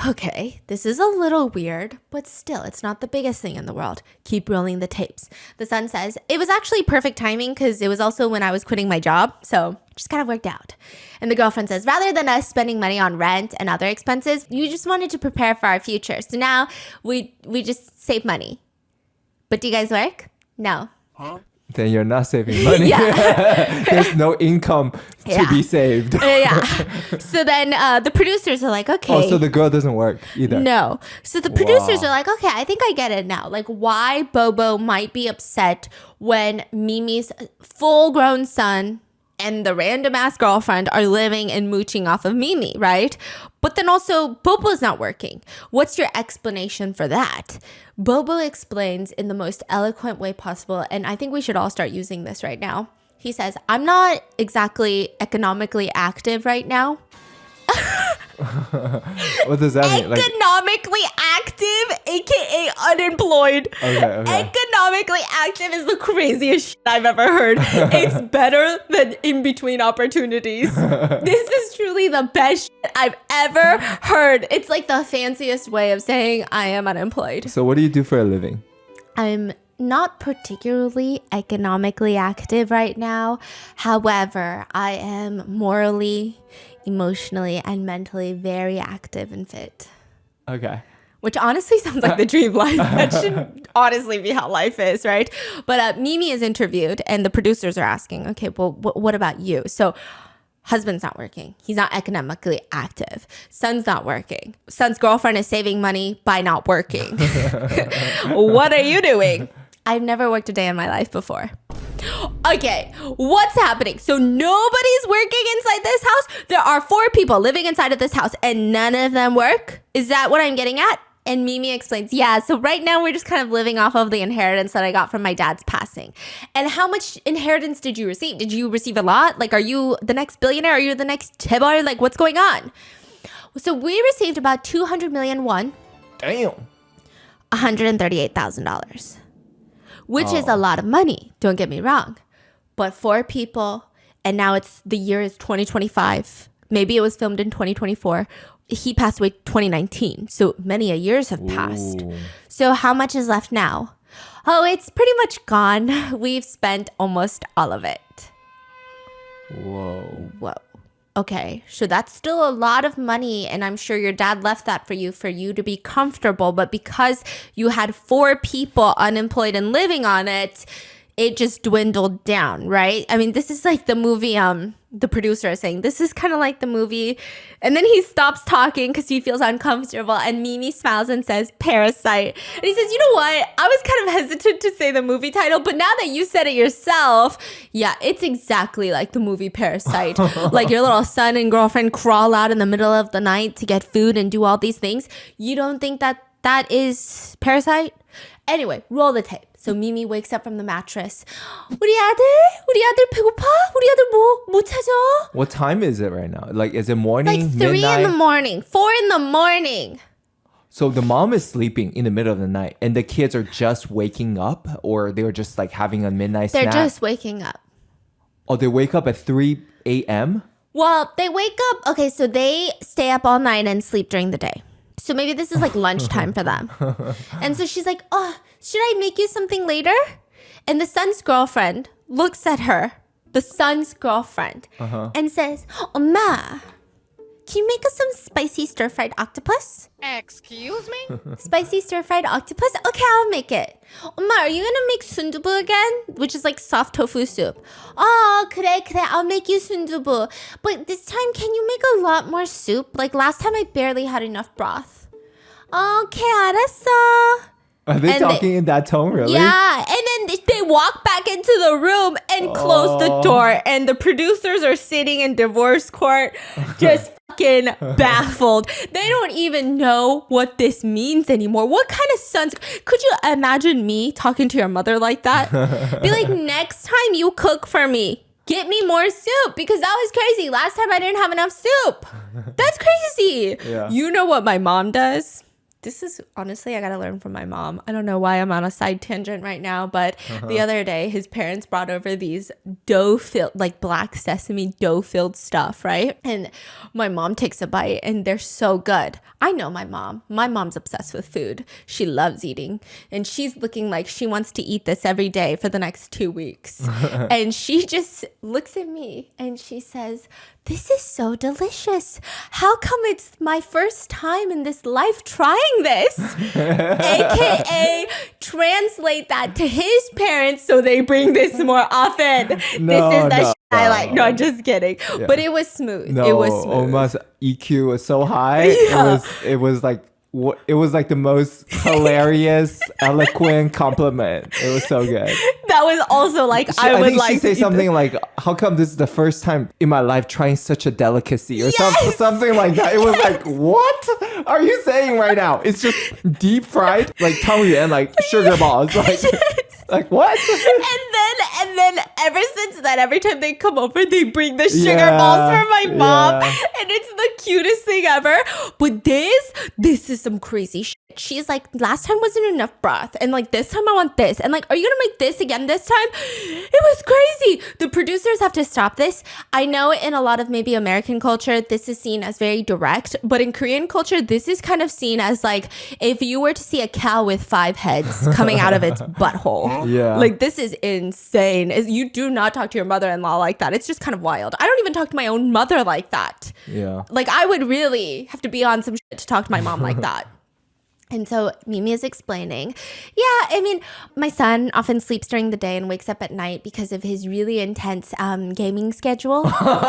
Okay, this is a little weird, but still, it's not the biggest thing in the world. Keep rolling the tapes. The son says, it was actually perfect timing because it was also when I was quitting my job, so just kind of worked out. And the girlfriend says, rather than us spending money on rent and other expenses, you just wanted to prepare for our future. So now we just save money. But do you guys work? No. Huh? Then you're not saving money. Yeah. There's no income to be saved. Yeah. So then the producers are like, okay. Oh, so the girl doesn't work either. No. So the producers are like, okay, I think I get it now. Like why Bobo might be upset when Mimi's full-grown son and the random ass girlfriend are living and mooching off of Mimi, right? But then also Bobo's not working. What's your explanation for that? Bobo explains in the most eloquent way possible, and I think we should all start using this right now. He says, I'm not exactly economically active right now. What does that mean? Economically active, aka unemployed. Okay. Economically active is the craziest shit I've ever heard. It's better than in between opportunities. This is truly the best shit I've ever heard. It's like the fanciest way of saying I am unemployed. So what do you do for a living? I'm not particularly economically active right now. However, I am morally, emotionally, and mentally very active and fit. Okay. which honestly sounds like the dream life. That should honestly be how life is, right? But Mimi is interviewed and the producers are asking, okay, well, what about you? So husband's not working. He's not economically active. Son's not working. Son's girlfriend is saving money by not working. What are you doing? I've never worked a day in my life before. Okay, what's happening? So nobody's working inside this house? There are 4 people living inside of this house and none of them work? Is that what I'm getting at? And Mimi explains, yeah, so right now we're just kind of living off of the inheritance that I got from my dad's passing. And how much inheritance did you receive? Did you receive a lot? Like, are you the next billionaire? Are you the next Tibar? Like, what's going on? So we received about 200 million won. Damn. $138,000. Which is a lot of money, don't get me wrong. But 4 people, and now the year is 2025. Maybe it was filmed in 2024. He passed away 2019, so many years have passed. Ooh. So how much is left now? Oh, it's pretty much gone. We've spent almost all of it. Whoa. Okay, so that's still a lot of money, and I'm sure your dad left that for you to be comfortable, but because you had 4 people unemployed and living on it, it just dwindled down, right? I mean, this is like the movie, the producer is saying, this is kind of like the movie, and then he stops talking because he feels uncomfortable, and Mimi smiles and says, Parasite. And he says, you know what? I was kind of hesitant to say the movie title, but now that you said it yourself, yeah, it's exactly like the movie Parasite. Like your little son and girlfriend crawl out in the middle of the night to get food and do all these things. You don't think that is Parasite? Anyway, roll the tape. So Mimi wakes up from the mattress. 우리 아들 배고파? 우리 아들 뭐 찾아? What time is it right now? Like, is it morning, Like 3 midnight? in the morning, 4 in the morning. So the mom is sleeping in the middle of the night and the kids are just waking up, or they're just like having a midnight They're snack? just waking up. Oh, they wake up at 3 a.m.? Well, they wake up. Okay, so they stay up all night and sleep during the day. So maybe this is like lunchtime for them. And so she's like, oh, should I make you something later? And the son's girlfriend looks at her, and says, 엄마, can you make us some spicy stir-fried octopus? Excuse me? Spicy stir-fried octopus? Okay, I'll make it. 엄마, are you gonna make sundubu again? Which is like soft tofu soup. Oh, 그래, I'll make you sundubu. But this time, can you make a lot more soup? Like last time I barely had enough broth. Okay, 알았어. Are they talking in that tone, really? Yeah, and then they walk back into the room and close the door, and the producers are sitting in divorce court just fucking baffled. They don't even know what this means anymore. What kind of sons? Could you imagine me talking to your mother like that? Be like, next time you cook for me, get me more soup, because that was crazy. Last time I didn't have enough soup. That's crazy. Yeah. You know what my mom does? This is honestly, I gotta learn from my mom. I don't know why I'm on a side tangent right now, but the other day his parents brought over these dough-filled, like black sesame dough-filled stuff, right? And my mom takes a bite and they're so good. I know my mom. My mom's obsessed with food. She loves eating. And she's looking like she wants to eat this every day for the next 2 weeks. And she just looks at me and she says, this is so delicious. How come it's my first time in this life trying this? AKA translate that to his parents so they bring this more often. This is the shit I like. No, I'm just kidding. Yeah. But it was smooth. No, it was smooth. Oma's EQ was so high. Yeah. It was like the most hilarious, eloquent compliment. It was so good. That was also like, I would like she say something like, how come this is the first time in my life trying such a delicacy, or something like that. It was like, what are you saying right now? It's just deep fried, like tangyuan, like sugar balls. Like what? And then ever since then, every time they come over, they bring the sugar balls for my mom. Yeah. And it's the cutest thing ever. But this is some crazy shit. She's like, last time wasn't enough broth. And like, this time I want this. And like, are you going to make this again this time? It was crazy. The producers have to stop this. I know in a lot of maybe American culture, this is seen as very direct. But in Korean culture, this is kind of seen as like, if you were to see a cow with 5 heads coming out of its butthole. Yeah. Like, this is insane. You do not talk to your mother-in-law like that. It's just kind of wild. I don't even talk to my own mother like that. Yeah. Like, I would really have to be on some shit to talk to my mom like that. And so Mimi is explaining, my son often sleeps during the day and wakes up at night because of his really intense gaming schedule. Schedule?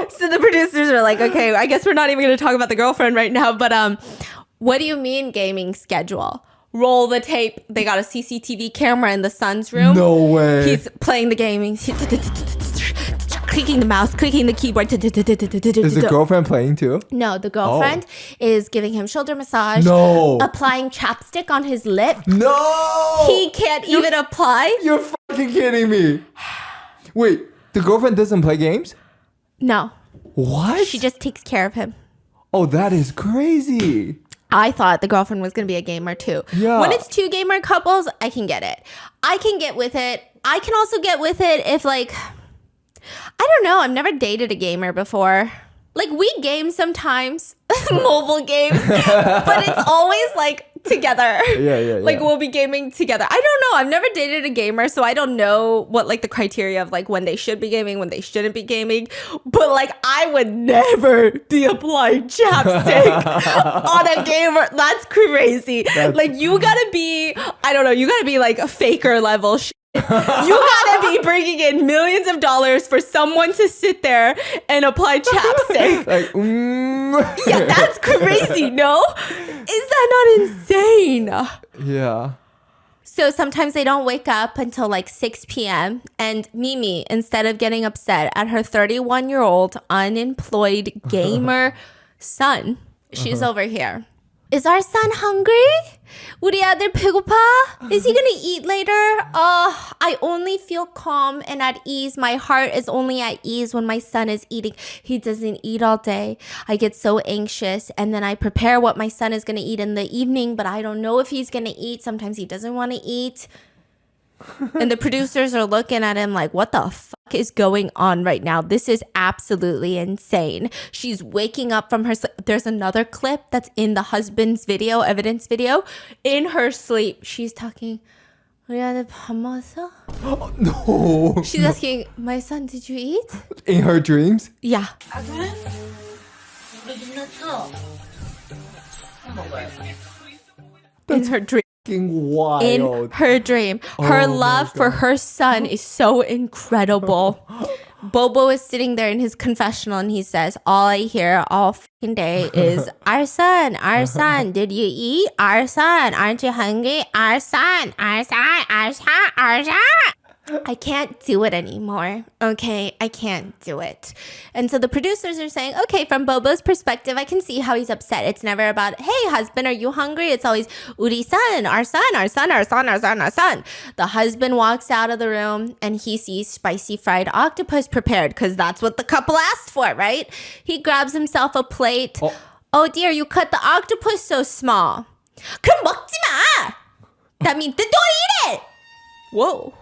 So the producers are like, okay, I guess we're not even going to talk about the girlfriend right now, but what do you mean gaming schedule? Roll the tape. They got a CCTV camera in the son's room. No way. He's playing the gaming. Clicking the mouse, clicking the keyboard. Is the girlfriend playing too? No, the girlfriend is giving him shoulder massage. No. Applying chapstick on his lip. No. He can't even apply. You're fucking kidding me. Wait, the girlfriend doesn't play games? No. What? She just takes care of him. Oh, that is crazy. I thought the girlfriend was going to be a gamer too. Yeah. When it's two gamer couples, I can get it. I can get with it. I can also get with it if like... I don't know. I've never dated a gamer before. Like, we game sometimes, mobile games, but it's always like together. Yeah. Like, we'll be gaming together. I don't know. I've never dated a gamer, so I don't know what like the criteria of like when they should be gaming, when they shouldn't be gaming. But like, I would never be applying chapstick on a gamer. That's crazy. Like, you gotta be, I don't know, you gotta be like a faker level shit. You gotta be bringing in millions of dollars for someone to sit there and apply chapstick. Like, Yeah, that's crazy, no? Is that not insane? Yeah. So sometimes they don't wake up until like 6 p.m. And Mimi, instead of getting upset at her 31-year-old unemployed gamer son, she's over here. Is our son hungry? 우리 아들 배고파? Is he gonna eat later? I only feel calm and at ease. My heart is only at ease when my son is eating. He doesn't eat all day. I get so anxious, and then I prepare what my son is gonna eat in the evening, but I don't know if he's gonna eat. Sometimes he doesn't want to eat. And the producers are looking at him like, what the fuck is going on right now? This is absolutely insane. She's waking up from her sleep. There's another clip that's in the husband's video, evidence video. In her sleep, she's talking, 우리 아들 밥 먹었어? No. She's asking, my son, did you eat? In her dreams? Yeah. 아 그래? 우리 빛났어. 먹어야지. In her dream. Wild. In her dream. Her Oh love for her son is so incredible. Bobo is sitting there in his confessional and he says, all I hear all fucking day is, our son, did you eat? Our son, aren't you hungry? Our son, our son, our son, our son. I can't do it anymore. Okay, I can't do it. And so the producers are saying, okay, from Bobo's perspective, I can see how he's upset. It's never about, hey, husband, are you hungry? It's always, 우리 son, our son, our son, our son, our son, our son. The husband walks out of the room and he sees spicy fried octopus prepared because that's what the couple asked for, right? He grabs himself a plate. Oh dear, you cut the octopus so small. 그럼 먹지 마! That means don't eat it! Whoa.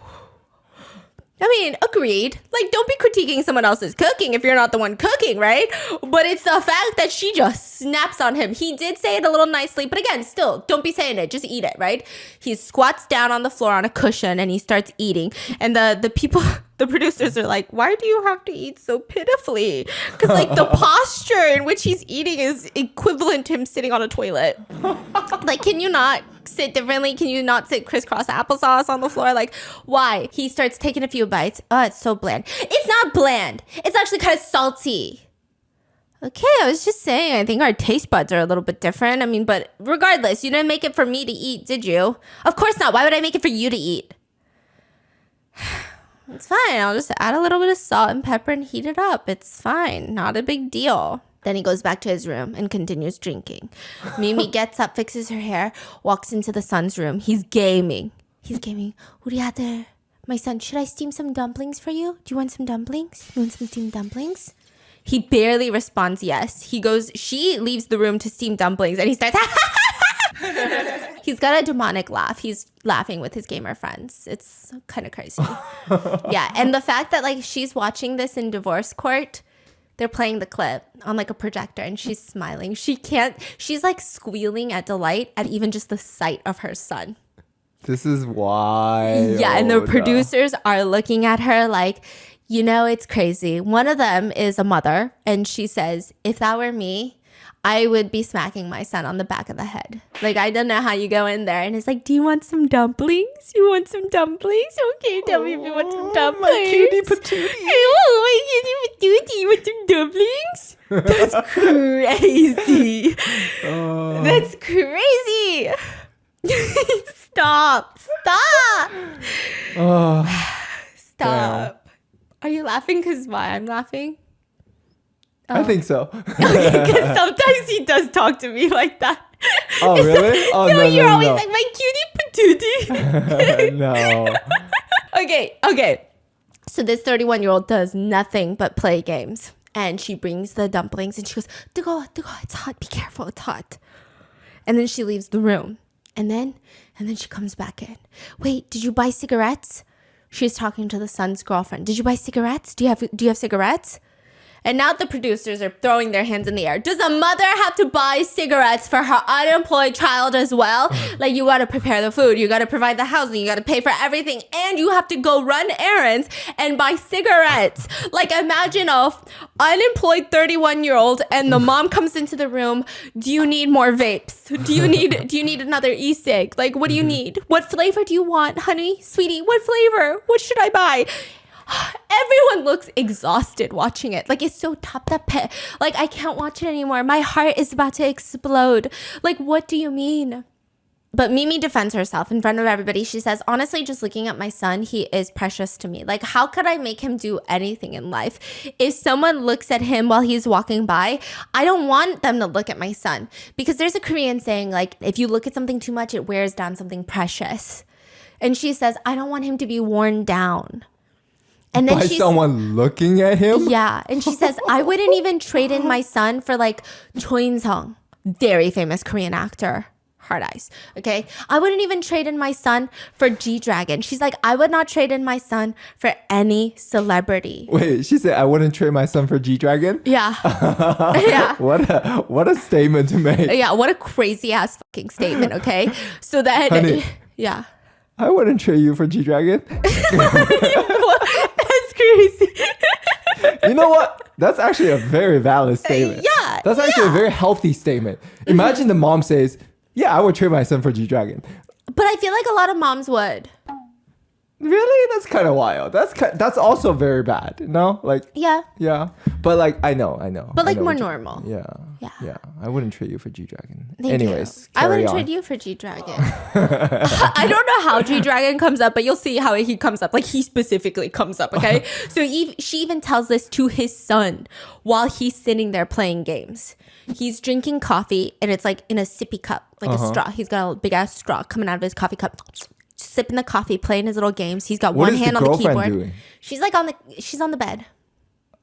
I mean, agreed. Like, don't be critiquing someone else's cooking if you're not the one cooking, right? But it's the fact that she just snaps on him. He did say it a little nicely, but again, still, don't be saying it. Just eat it, right? He squats down on the floor on a cushion and he starts eating. And the people, the producers are like, why do you have to eat so pitifully? Because, like, the posture in which he's eating is equivalent to him sitting on a toilet. Like, can you not sit differently? Can you not sit crisscross applesauce on the floor? Like, why? He starts taking a few bites. Oh, it's so bland. It's not bland. It's actually kind of salty. Okay, I was just saying, I think our taste buds are a little bit different. I mean, but regardless, you didn't make it for me to eat, did you? Of course not. Why would I make it for you to eat? It's fine. I'll just add a little bit of salt and pepper and heat it up. It's fine. Not a big deal. Then he goes back to his room and continues drinking. Mimi gets up, fixes her hair, walks into the son's room. He's gaming. 우리 아들, my son, should I steam some dumplings for you? Do you want some dumplings? You want some steamed dumplings? He barely responds yes. She leaves the room to steam dumplings and he starts, he's got a demonic laugh. He's laughing with his gamer friends. It's kind of crazy. Yeah, and the fact that like she's watching this in divorce court, they're playing the clip on like a projector and she's smiling. She's like squealing at delight at even just the sight of her son. This is wild. Yeah, and the producers are looking at her like, you know, it's crazy. One of them is a mother and she says, if that were me, I would be smacking my son on the back of the head. Like, I don't know how you go in there and it's like, do you want some dumplings? You want some dumplings? Okay, tell me if you want some dumplings. My cutie patootie. Oh, my cutie patootie. You want some dumplings? That's crazy. That's crazy. Stop. Stop. Are you laughing because why I'm laughing? I think so. Because sometimes he does talk to me like that. Oh, really? Oh, no, you're always no. like, my cutie patootie. No. Okay. So this 31-year-old does nothing but play games. And she brings the dumplings and she goes, 뜨거워, it's hot. Be careful, it's hot. And then she leaves the room. And then she comes back in. Wait, did you buy cigarettes? She's talking to the son's girlfriend. Did you buy cigarettes? Do you have cigarettes? And now the producers are throwing their hands in the air. Does a mother have to buy cigarettes for her unemployed child as well? Like, you got to prepare the food. You got to provide the housing. You got to pay for everything. And you have to go run errands and buy cigarettes. Like, imagine a unemployed 31-year-old and the mom comes into the room. Do you need more vapes? Do you need another e-cig? Like, what do you need? What flavor do you want, honey? Sweetie, what flavor? What should I buy? Everyone looks exhausted watching it. Like, it's so topped up. Like, I can't watch it anymore. My heart is about to explode. Like, what do you mean? But Mimi defends herself in front of everybody. She says, honestly, just looking at my son, he is precious to me. Like, how could I make him do anything in life? If someone looks at him while he's walking by, I don't want them to look at my son. Because there's a Korean saying, like, if you look at something too much, it wears down something precious. And she says, I don't want him to be worn down. And then By someone looking at him? Yeah. And she says, I wouldn't even trade in my son for like Choi In-sung, very famous Korean actor. Hard eyes. Okay. I wouldn't even trade in my son for G-Dragon. She's like, I would not trade in my son for any celebrity. Wait, she said I wouldn't trade my son for G-Dragon? Yeah. Yeah. What a statement to make. Yeah. What a crazy ass fucking statement. Okay. So then, Honey, yeah. I wouldn't trade you for G-Dragon. That's crazy. You know what? That's actually a very valid statement. Yeah. That's actually a very healthy statement. Imagine the mom says, yeah, I would trade my son for G-Dragon. But I feel like a lot of moms would. Really? That's kind of wild. That's also very bad. No? Like, Yeah. yeah. But like, I know. But like I know more what you- normal. Yeah. I wouldn't trade you for G-Dragon. Thank Anyways, you. I carry wouldn't on. trade you for G-Dragon. I don't know how G-Dragon comes up, but you'll see how he comes up. Like, he specifically comes up, okay? So she even tells this to his son while he's sitting there playing games. He's drinking coffee, and it's like in a sippy cup, like a straw. He's got a big-ass straw coming out of his coffee cup. Sipping the coffee, playing his little games. He's got What one is hand the on the girlfriend keyboard. doing? She's on the bed.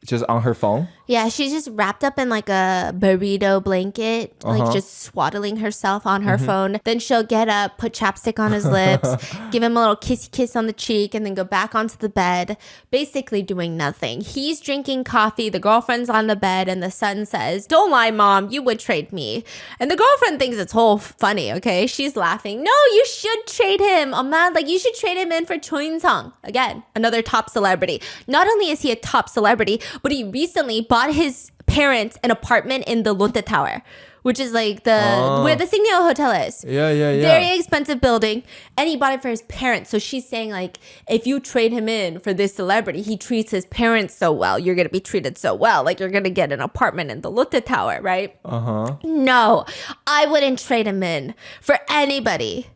Just on her phone? Yeah, she's just wrapped up in like a burrito blanket, like just swaddling herself on her phone. Then she'll get up, put chapstick on his lips, give him a little kissy kiss on the cheek, and then go back onto the bed, basically doing nothing. He's drinking coffee, the girlfriend's on the bed, and the son says, don't lie, mom, you would trade me. And the girlfriend thinks it's whole funny, okay? She's laughing. No, you should trade him. I'm mad. Like, you should trade him in for Choi In-sung. Again, another top celebrity. Not only is he a top celebrity, but he recently bought his parents an apartment in the Lotte Tower, which is like where the Signal Hotel is. Yeah. Very expensive building. And he bought it for his parents. So she's saying, like, if you trade him in for this celebrity, he treats his parents so well, you're going to be treated so well. Like, you're going to get an apartment in the Lotte Tower, right? No, I wouldn't trade him in for anybody.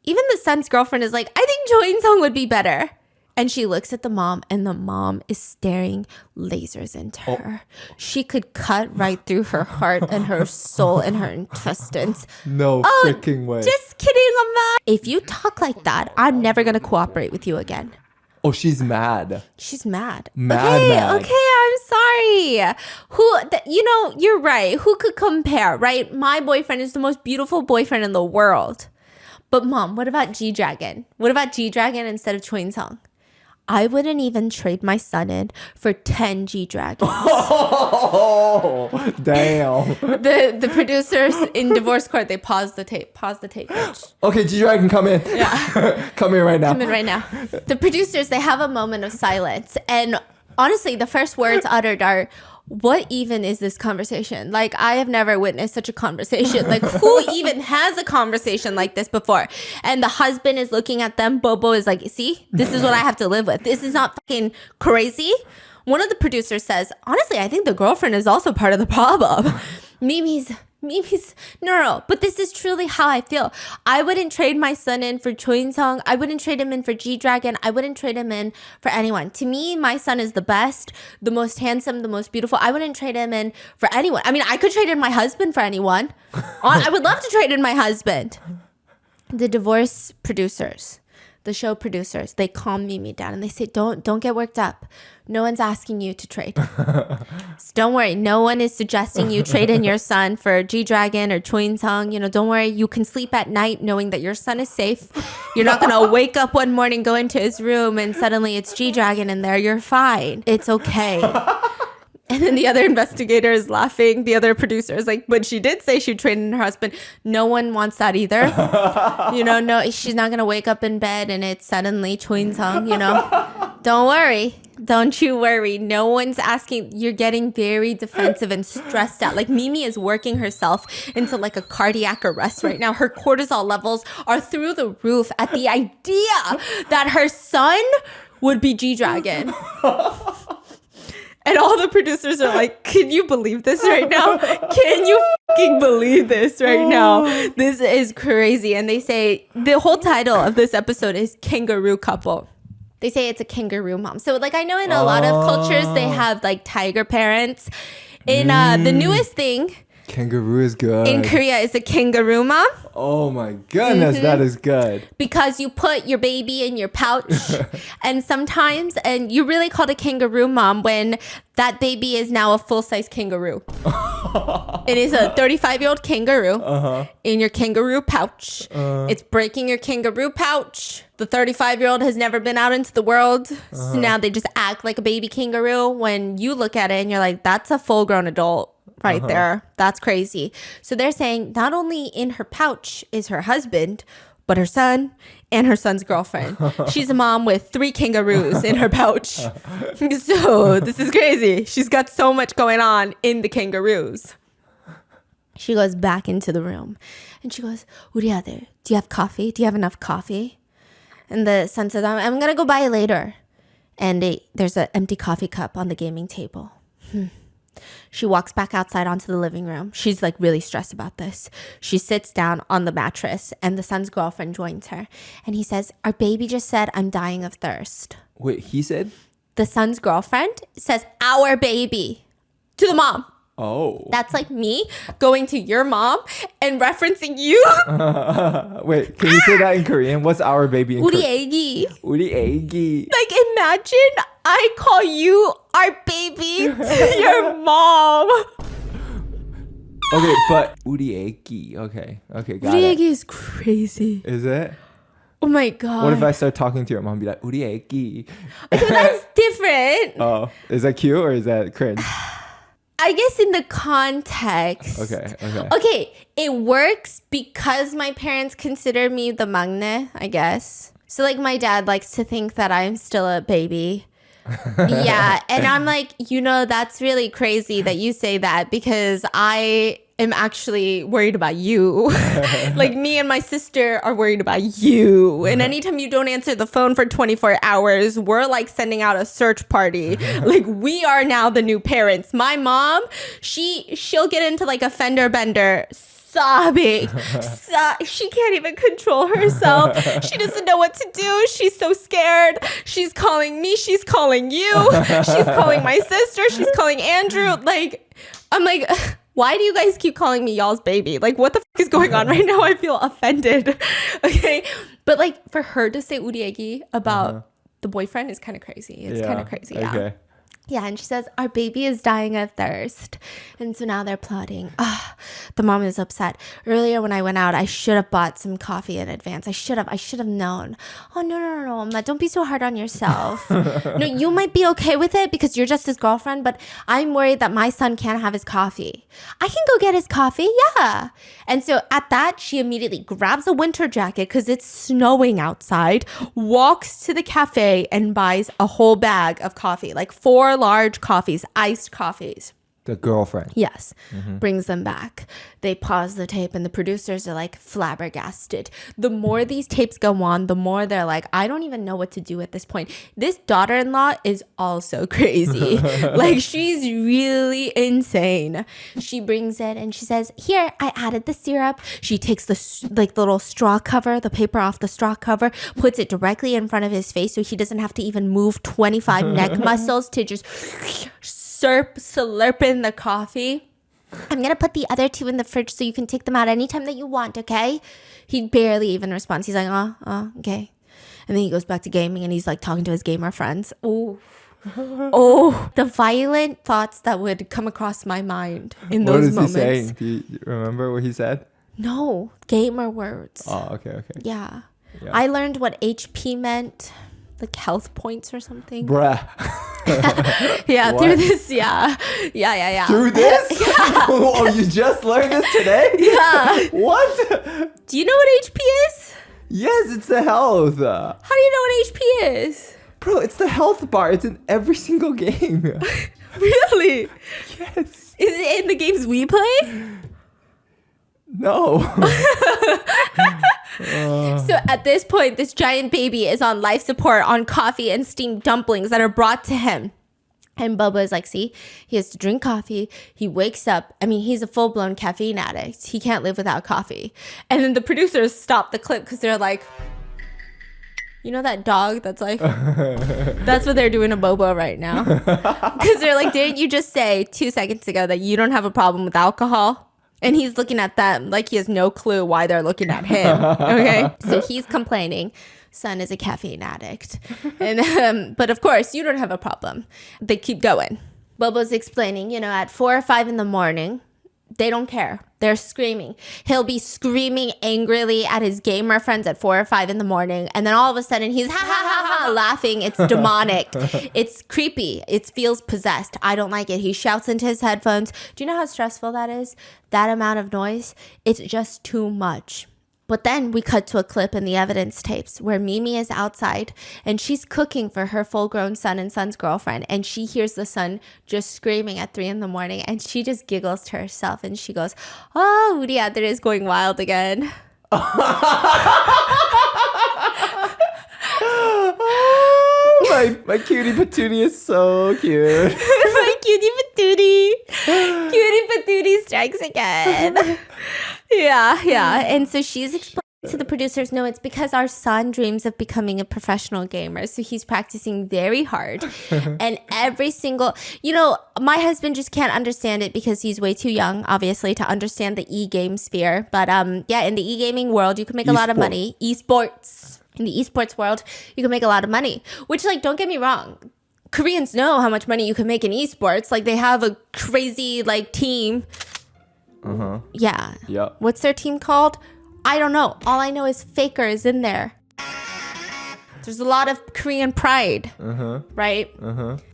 Even the son's girlfriend is like, I think Choi In-sung would be better. And she looks at the mom, and the mom is staring lasers into her. She could cut right through her heart and her soul and her intestines. No freaking way. Just kidding, Mama. If you talk like that, I'm never going to cooperate with you again. Oh, she's mad. She's mad. Mad. Okay, I'm sorry. You're right. Who could compare, right? My boyfriend is the most beautiful boyfriend in the world. But Mom, what about G-Dragon? What about G-Dragon instead of Choi In-sung? I wouldn't even trade my son in for 10 G-Dragons. Oh, damn. The producers in divorce court, they pause the tape. Pause the tape, bitch. Okay, G-Dragon, come in. Yeah. Come in right now. Come in right now. The producers, they have a moment of silence. And honestly, the first words uttered are, what even is this conversation? Like, I have never witnessed such a conversation. Like, who even has a conversation like this before? And the husband is looking at them. Bobo is like, see, this is what I have to live with. This is not fucking crazy. One of the producers says, honestly, I think the girlfriend is also part of the problem. Mimi's no, but this is truly how I feel. I wouldn't trade my son in for Choi In-sung. I wouldn't trade him in for G-Dragon. I wouldn't trade him in for anyone. To me, my son is the best, the most handsome, the most beautiful. I wouldn't trade him in for anyone. I mean, I could trade in my husband for anyone. I would love to trade in my husband. The divorce producers, the show producers, they calm Mimi down and they say, don't get worked up. No one's asking you to trade. So don't worry. No one is suggesting you trade in your son for G-Dragon or Choi In-sung. You know, don't worry. You can sleep at night knowing that your son is safe. You're not going to wake up one morning, go into his room, and suddenly it's G-Dragon in there. You're fine. It's okay. And then the other investigator is laughing. The other producer is like, but she did say she'd trade in her husband. No one wants that either. You know, no, she's not going to wake up in bed and it's suddenly Choi In-sung, you know. Don't worry. Don't you worry. No one's asking. You're getting very defensive and stressed out. Like, Mimi is working herself into like a cardiac arrest right now. Her cortisol levels are through the roof at the idea that her son would be G-Dragon. And all the producers are like, can you believe this right now? Can you fucking believe this right now? This is crazy. And they say the whole title of this episode is Kangaroo Couple. They say it's a kangaroo mom. So, like, I know in a lot of cultures, they have, like, tiger parents. In the newest thing... Kangaroo is good. In Korea, is a kangaroo mom. Oh, my goodness. That is good. Because you put your baby in your pouch. And sometimes... And you really called a kangaroo mom when that baby is now a full-size kangaroo. It is a 35-year-old kangaroo in your kangaroo pouch. It's breaking your kangaroo pouch. The 35-year-old has never been out into the world. So now they just act like a baby kangaroo. When you look at it and you're like, that's a full-grown adult right there. That's crazy. So they're saying not only in her pouch is her husband, but her son and her son's girlfriend. She's a mom with 3 kangaroos in her pouch. So this is crazy. She's got so much going on in the kangaroos. She goes back into the room and she goes, 우리 아들, do you have coffee? Do you have enough coffee? And the son says, I'm going to go buy it later. And there's an empty coffee cup on the gaming table. She walks back outside onto the living room. She's like really stressed about this. She sits down on the mattress and the son's girlfriend joins her. And he says, our baby just said, I'm dying of thirst. Wait, he said? The son's girlfriend says, our baby to the mom. Oh. That's like me going to your mom and referencing you. Wait, can you say that in Korean? What's our baby in 우리 Korean? 애기. 우리 애기. Like, imagine I call you our baby to your mom. Okay, but 우리 애기. Okay, got 우리 it. 애기 is crazy. Is it? Oh my God. What if I start talking to your mom and be like, 우리 애기? So that's different. Oh, is that cute or is that cringe? I guess in the context. Okay, it works because my parents consider me the maknae, I guess. So like my dad likes to think that I'm still a baby. Yeah, and I'm like, you know, that's really crazy that you say that because I am actually worried about you. Like me and my sister are worried about you. And anytime you don't answer the phone for 24 hours, we're like sending out a search party. Like we are now the new parents. My mom, she'll get into like a fender bender sobbing. She can't even control herself. She doesn't know what to do. She's so scared. She's calling me. She's calling you. She's calling my sister. She's calling Andrew. Like, I'm like, why do you guys keep calling me y'all's baby? Like, what the fuck is going on right now? I feel offended. Okay. But like, for her to say 우리 애기 about the boyfriend is kind of crazy. It's kind of crazy. Yeah. Okay. Yeah, and she says, our baby is dying of thirst. And so now they're plotting. The mom is upset. Earlier when I went out, I should have bought some coffee in advance. I should have known. Oh, no, Mama, don't be so hard on yourself. No, you might be okay with it because you're just his girlfriend, but I'm worried that my son can't have his coffee. I can go get his coffee, yeah. And so at that, she immediately grabs a winter jacket because it's snowing outside, walks to the cafe and buys a whole bag of coffee, like 4 large coffees, iced coffees. The girlfriend. Yes, brings them back. They pause the tape and the producers are like flabbergasted. The more these tapes go on, the more they're like, I don't even know what to do at this point. This daughter-in-law is also crazy. Like, she's really insane. She brings it and she says, here, I added the syrup. She takes the little straw cover, the paper off the straw cover, puts it directly in front of his face so he doesn't have to even move 25 neck muscles to just slurping the coffee. I'm gonna put the other 2 in the fridge so you can take them out anytime that you want, okay? He barely even responds. He's like, okay. And then he goes back to gaming and he's like talking to his gamer friends. Oh, the violent thoughts that would come across my mind in those moments. What is he saying? Do you remember what he said? No, gamer words. Oh, okay. Yeah. I learned what HP meant, like health points or something. Bruh. Yeah, What? through this. Yeah. Through this? Oh, you just learned this today? Yeah. What? Do you know what HP is? Yes, it's the health. How do you know what HP is? Bro, it's the health bar. It's in every single game. Really? Yes. Is it in the games we play? No. So at this point, this giant baby is on life support on coffee and steamed dumplings that are brought to him. And Bobo is like, see, he has to drink coffee. He wakes up. I mean, he's a full-blown caffeine addict. He can't live without coffee. And then the producers stop the clip because they're like, you know that dog that's like, that's what they're doing to Bobo right now. Because they're like, didn't you just say 2 seconds ago that you don't have a problem with alcohol? And he's looking at them like he has no clue why they're looking at him. Okay. So he's complaining. Son is a caffeine addict. And but of course, you don't have a problem. They keep going. Bobo's explaining, at 4 or 5 in the morning, they don't care. They're screaming. He'll be screaming angrily at his gamer friends at 4 or 5 in the morning. And then all of a sudden he's laughing. It's demonic. It's creepy. It feels possessed. I don't like it. He shouts into his headphones. Do you know how stressful that is? That amount of noise? It's just too much. But then we cut to a clip in the evidence tapes where Mimi is outside and she's cooking for her full-grown son and son's girlfriend. And she hears the son just screaming at 3 in the morning. And she just giggles to herself and she goes, oh, the other is going wild again. My cutie patootie is so cute. My cutie patootie. Cutie patootie strikes again. Yeah. And so she's explaining to the producers, no, it's because our son dreams of becoming a professional gamer. So he's practicing very hard. And every single, my husband just can't understand it because he's way too young, obviously, to understand the e-game sphere. But in the e-gaming world, you can make a lot of money. Esports. In the esports world, you can make a lot of money. Which, don't get me wrong. Koreans know how much money you can make in esports. They have a crazy, team. Uh-huh. Yeah. Yep. What's their team called? I don't know. All I know is Faker is in there. There's a lot of Korean pride, right?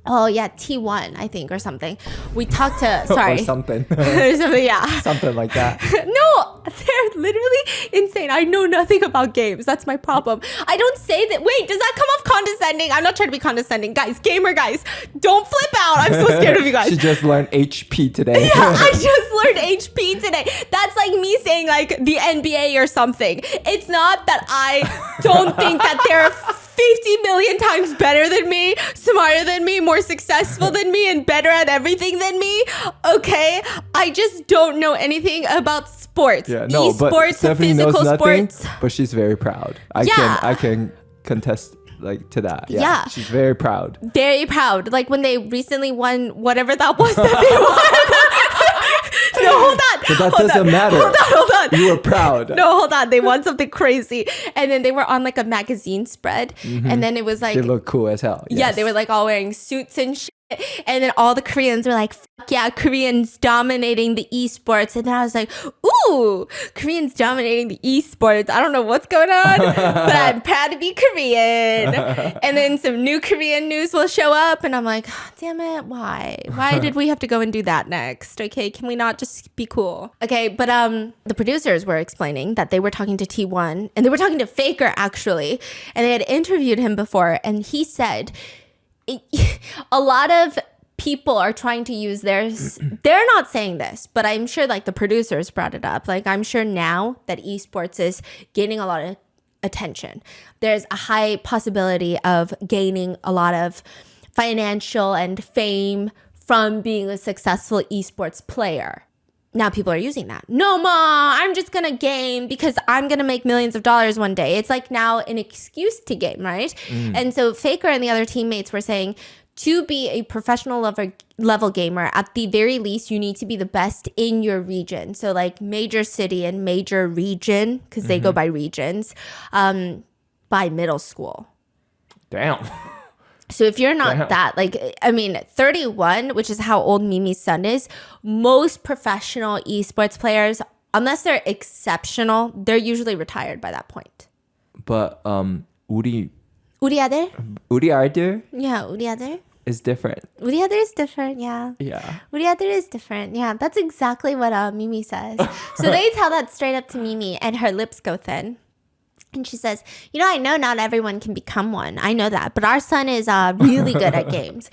Oh, yeah, T1, I think, or something. We talked to, sorry. Or something. Or something, yeah. Something like that. No, they're literally insane. I know nothing about games. That's my problem. I don't say that. Wait, does that come off condescending? I'm not trying to be condescending. Guys, gamer guys, don't flip out. I'm so scared of you guys. She just learned HP today. Yeah, I just learned HP today. That's like me saying the NBA or something. It's not that I don't think that they're 50 million times better than me, smarter than me, more successful than me, and better at everything than me. Okay? I just don't know anything about sports. Yeah, no, Esports, but Stephanie knows physical nothing, sports. but she's very proud. I can contest to that. Yeah. She's very proud. Very proud. When they recently won whatever that was that they won. No, hold on. But that doesn't matter. Hold on. You were proud. No, hold on. They won something crazy. And then they were on a magazine spread. And then it was They look cool as hell. Yeah, Yes. they were all wearing suits and shit. And then all the Koreans were like, fuck yeah, Koreans dominating the esports. And then I was like, ooh, Koreans dominating the esports. I don't know what's going on, but I'm proud to be Korean. And then some new Korean news will show up. And I'm like, oh, damn it, why? Why did we have to go and do that next? Okay, can we not just be cool? Okay, but the producers were explaining that they were talking to T1. And they were talking to Faker, actually. And they had interviewed him before. And he said, a lot of people are trying to use theirs. They're not saying this, but I'm sure like the producers brought it up. Like I'm sure now that esports is gaining a lot of attention, there's a high possibility of gaining a lot of financial and fame from being a successful esports player. Now people are using that. No, ma, I'm just going to game because I'm going to make millions of dollars one day. It's like now an excuse to game, right? And so Faker and the other teammates were saying, to be a professional level gamer, at the very least, you need to be the best in your region. So like major city and major region, because they go by regions, by middle school. Damn. So if you're not that, like, I mean, 31, which is how old Mimi's son is, most professional esports players, unless they're exceptional, they're usually retired by that point. But 우리 아들? Yeah, 우리 아들? is different. 우리 아들 is different, yeah. Yeah. 우리 아들 is different. Yeah, that's exactly what Mimi says. So they tell that straight up to Mimi, and her lips go thin. And she says, I know not everyone can become one. I know that. But our son is really good at games.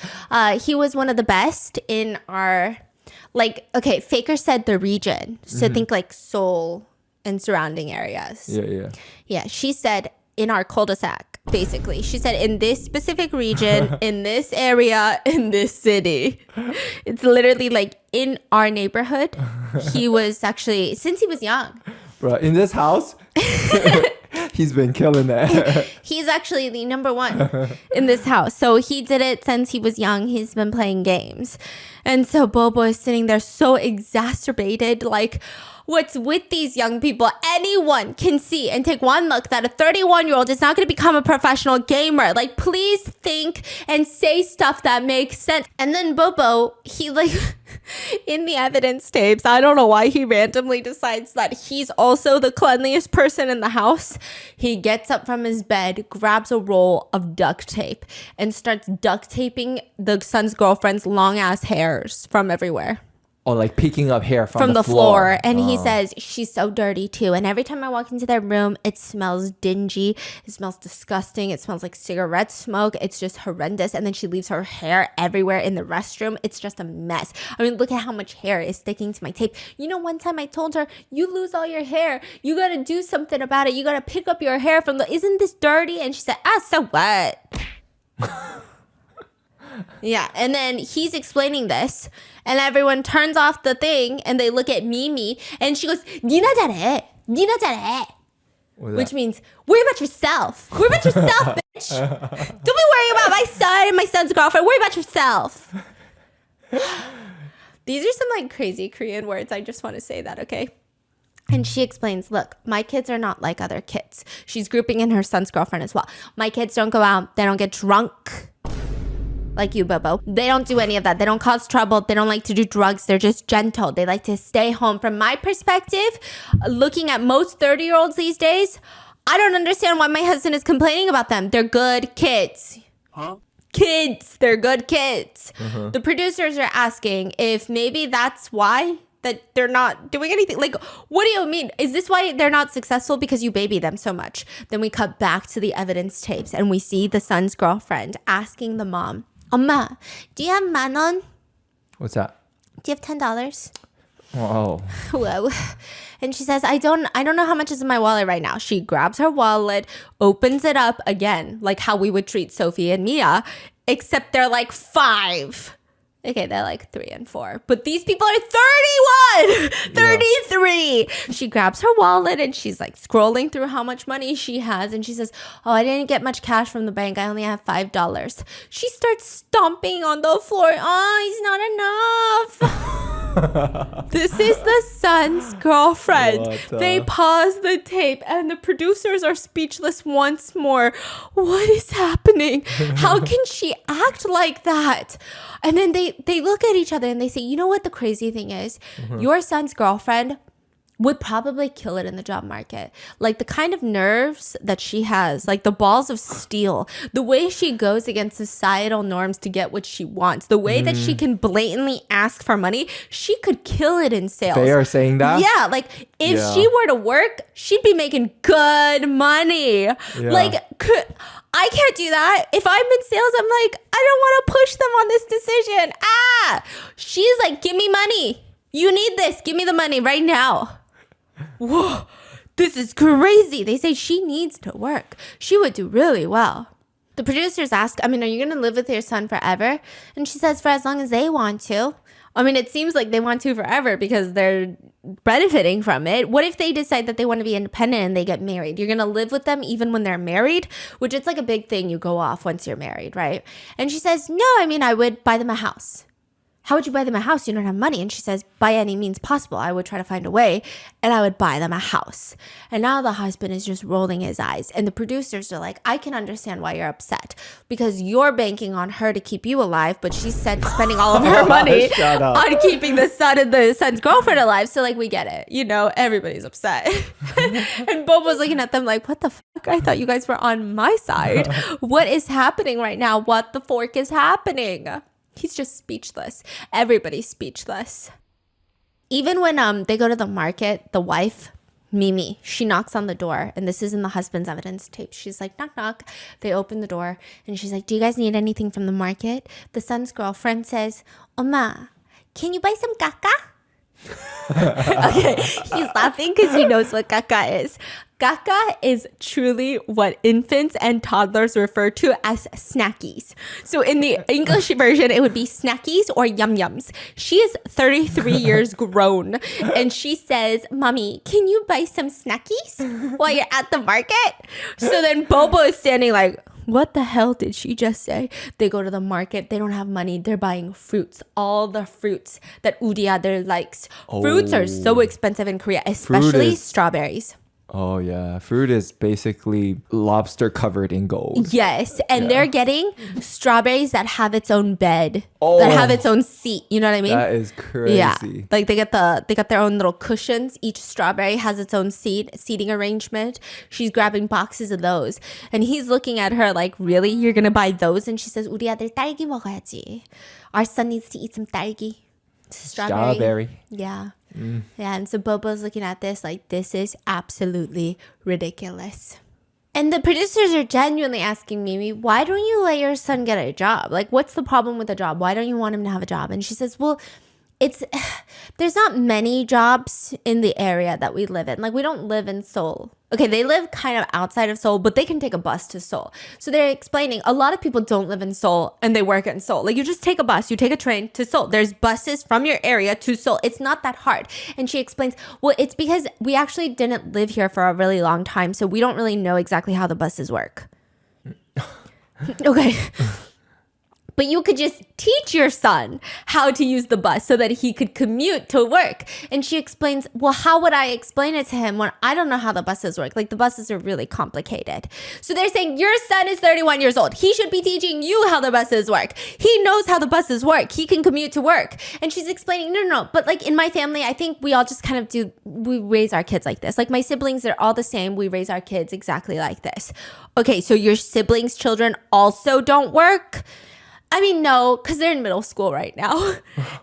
He was one of the best in our, Faker said the region. So think like Seoul and surrounding areas. Yeah, she said in our cul-de-sac, basically. She said in this specific region, in this area, in this city. It's literally like in our neighborhood. He was actually, since he was young. Bro, in this house... He's been killing that. He's actually the number one in this house. So he did it since he was young. He's been playing games. And so Bobo is sitting there so exacerbated. Like, what's with these young people? Anyone can see and take one look that a 31-year-old is not going to become a professional gamer. Like, please think and say stuff that makes sense. And then Bobo, he in the evidence tapes, I don't know why he randomly decides that he's also the cleanliest person in the house. He gets up from his bed, grabs a roll of duct tape, and starts duct taping the son's girlfriend's long ass hairs from everywhere. Or like picking up hair from the floor. And he says, she's so dirty too. And every time I walk into their room, it smells dingy. It smells disgusting. It smells like cigarette smoke. It's just horrendous. And then she leaves her hair everywhere in the restroom. It's just a mess. I mean, look at how much hair is sticking to my tape. One time I told her, you lose all your hair. You got to do something about it. You got to pick up your hair isn't this dirty? And she said, so what? Yeah, and then he's explaining this, and everyone turns off the thing, and they look at Mimi, and she goes, 니나 잘해, 니나 잘해. Which means, worry about yourself. Worry about yourself, bitch. Don't be worrying about my son and my son's girlfriend. Worry about yourself. These are some crazy Korean words. I just want to say that, okay? And she explains, look, my kids are not like other kids. She's grouping in her son's girlfriend as well. My kids don't go out. They don't get drunk. Like you, Bobo. They don't do any of that. They don't cause trouble. They don't like to do drugs. They're just gentle. They like to stay home. From my perspective, looking at most 30-year-olds these days, I don't understand why my husband is complaining about them. They're good kids. Huh? Kids. They're good kids. The producers are asking if maybe that's why that they're not doing anything. Like, what do you mean? Is this why they're not successful? Because you baby them so much. Then we cut back to the evidence tapes and we see the son's girlfriend asking the mom, 엄마, do you have 10,000원? What's that? Do you have $10? Oh. Whoa. And she says, I don't know how much is in my wallet right now. She grabs her wallet, opens it up again, like how we would treat Sophie and Mia, except they're 5. Okay, they're 3 and 4. But these people are 31! 33! She grabs her wallet and she's scrolling through how much money she has. And she says, oh, I didn't get much cash from the bank. I only have $5. She starts stomping on the floor. Oh, it's not enough. This is the son's girlfriend. They pause the tape and the producers are speechless once more. What is happening? How can she act like that? And then they look at each other and they say, you know what the crazy thing is? Your son's girlfriend would probably kill it in the job market. Like the kind of nerves that she has, like the balls of steel, the way she goes against societal norms to get what she wants, the way that she can blatantly ask for money, she could kill it in sales. They are saying that? Yeah, like if she were to work, she'd be making good money. Like I can't do that. If I'm in sales, I'm like, I don't want to push them on this decision. She's like, give me money. You need this. Give me the money right now. Whoa, this is crazy. They say she needs to work. She would do really well. The producers ask, I mean, are you going to live with your son forever? And she says, for as long as they want to. I mean, it seems like they want to forever because they're benefiting from it. What if they decide that they want to be independent and they get married? You're going to live with them even when they're married, which it's like a big thing you go off once you're married, right? And she says, no, I mean, I would buy them a house. How would you buy them a house? You don't have money. And she says, by any means possible, I would try to find a way and I would buy them a house. And now the husband is just rolling his eyes. And the producers are like, I can understand why you're upset because you're banking on her to keep you alive, but she's spending all of her money on keeping the son and the son's girlfriend alive. So like, we get it. You know, everybody's upset. And Bobo's looking at them like, what the fuck? I thought you guys were on my side. What is happening right now? What the fork is happening? He's just speechless. Everybody's speechless. Even when they go to the market, the wife, Mimi, she knocks on the door. And this is in the husband's evidence tape. She's like, knock, knock. They open the door. And she's like, do you guys need anything from the market? The son's girlfriend says, Oma, can you buy some caca? Okay, he's laughing because he knows what caca is. Caca is truly what infants and toddlers refer to as snackies. So in the English version, it would be snackies or yum-yums. She is 33 years grown. And she says, Mommy, can you buy some snackies while you're at the market? So then Bobo is standing like, what the hell did she just say? They go to the market. They don't have money. They're buying fruits. All the fruits that Uriader likes. Fruits are so expensive in Korea, especially strawberries. Oh, yeah. Fruit is basically lobster covered in gold. Yes. And they're getting strawberries that have its own bed, that have its own seat. You know what I mean? That is crazy. Yeah. Like they got their own little cushions. Each strawberry has its own seating arrangement. She's grabbing boxes of those. And he's looking at her like, really? You're going to buy those? And she says, 우리 아들 딸기 먹어야지. Our son needs to eat some 딸기. Strawberry. Yeah. Yeah, and so Bobo's looking at this like, this is absolutely ridiculous. And the producers are genuinely asking Mimi, why don't you let your son get a job? Like, what's the problem with a job? Why don't you want him to have a job? And she says, well, there's not many jobs in the area that we live in. Like, we don't live in Seoul. Okay, they live kind of outside of Seoul, but they can take a bus to Seoul. So they're explaining a lot of people don't live in Seoul and they work in Seoul. Like, you just take a bus, you take a train to Seoul. There's buses from your area to Seoul. It's not that hard. And she explains, well, it's because we actually didn't live here for a really long time, so we don't really know exactly how the buses work. Okay. But you could just teach your son how to use the bus so that he could commute to work. And she explains, well, how would I explain it to him when I don't know how the buses work? Like, the buses are really complicated. So they're saying, your son is 31 years old. He should be teaching you how the buses work. He knows how the buses work. He can commute to work. And she's explaining, no. But like in my family, I think we all just kind of we raise our kids like this. Like my siblings, they're all the same. We raise our kids exactly like this. Okay, so your siblings' children also don't work? I mean, no, because they're in middle school right now.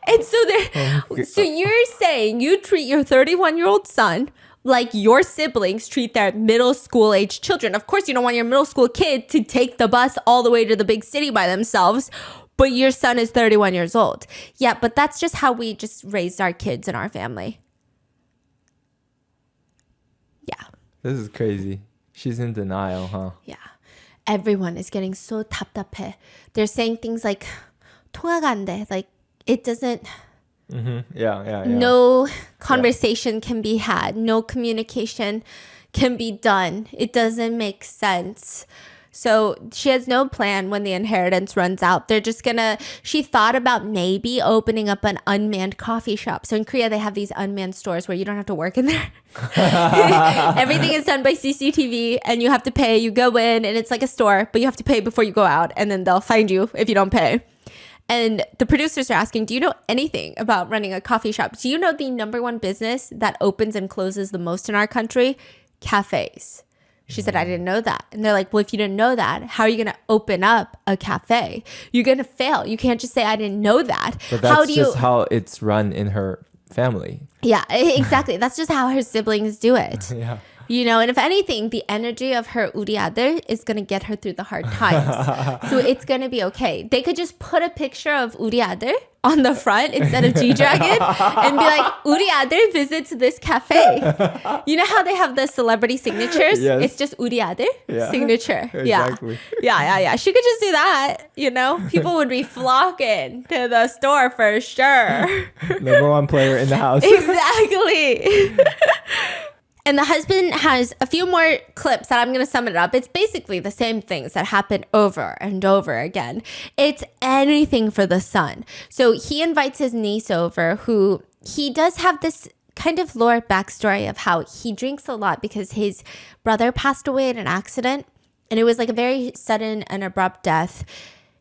And so you're saying you treat your 31-year-old son like your siblings treat their middle school age children. Of course, you don't want your middle school kid to take the bus all the way to the big city by themselves, but your son is 31 years old. Yeah, but that's just how we just raised our kids in our family. Yeah. This is crazy. She's in denial, huh? Yeah. Everyone is getting so 답답해. They're saying things like 통화가 안 돼. Like it doesn't. Yeah. No conversation can be had. No communication can be done. It doesn't make sense. So she has no plan when the inheritance runs out. They're just she thought about maybe opening up an unmanned coffee shop. So in Korea, they have these unmanned stores where you don't have to work in there. Everything is done by CCTV and you have to pay. You go in and it's like a store, but you have to pay before you go out and then they'll find you if you don't pay. And the producers are asking, do you know anything about running a coffee shop? Do you know the number one business that opens and closes the most in our country? Cafes. She said, I didn't know that. And they're like, well, if you didn't know that, how are you going to open up a cafe? You're going to fail. You can't just say, I didn't know that. But that's just how it's run in her family. Yeah, exactly. That's just how her siblings do it. Yeah. You know, and if anything, the energy of her uri ader is going to get her through the hard times. So it's going to be okay. They could just put a picture of uri ader on the front instead of G-Dragon and be like, uri ader visits this cafe. You know how they have the celebrity signatures? Yes. It's just uri ader signature. Exactly. Yeah. She could just do that, you know? People would be flocking to the store for sure. Number one player in the house. Exactly. And the husband has a few more clips that I'm going to sum it up. It's basically the same things that happen over and over again. It's anything for the son. So he invites his niece over, who he does have this kind of lore backstory of how he drinks a lot because his brother passed away in an accident. And it was like a very sudden and abrupt death.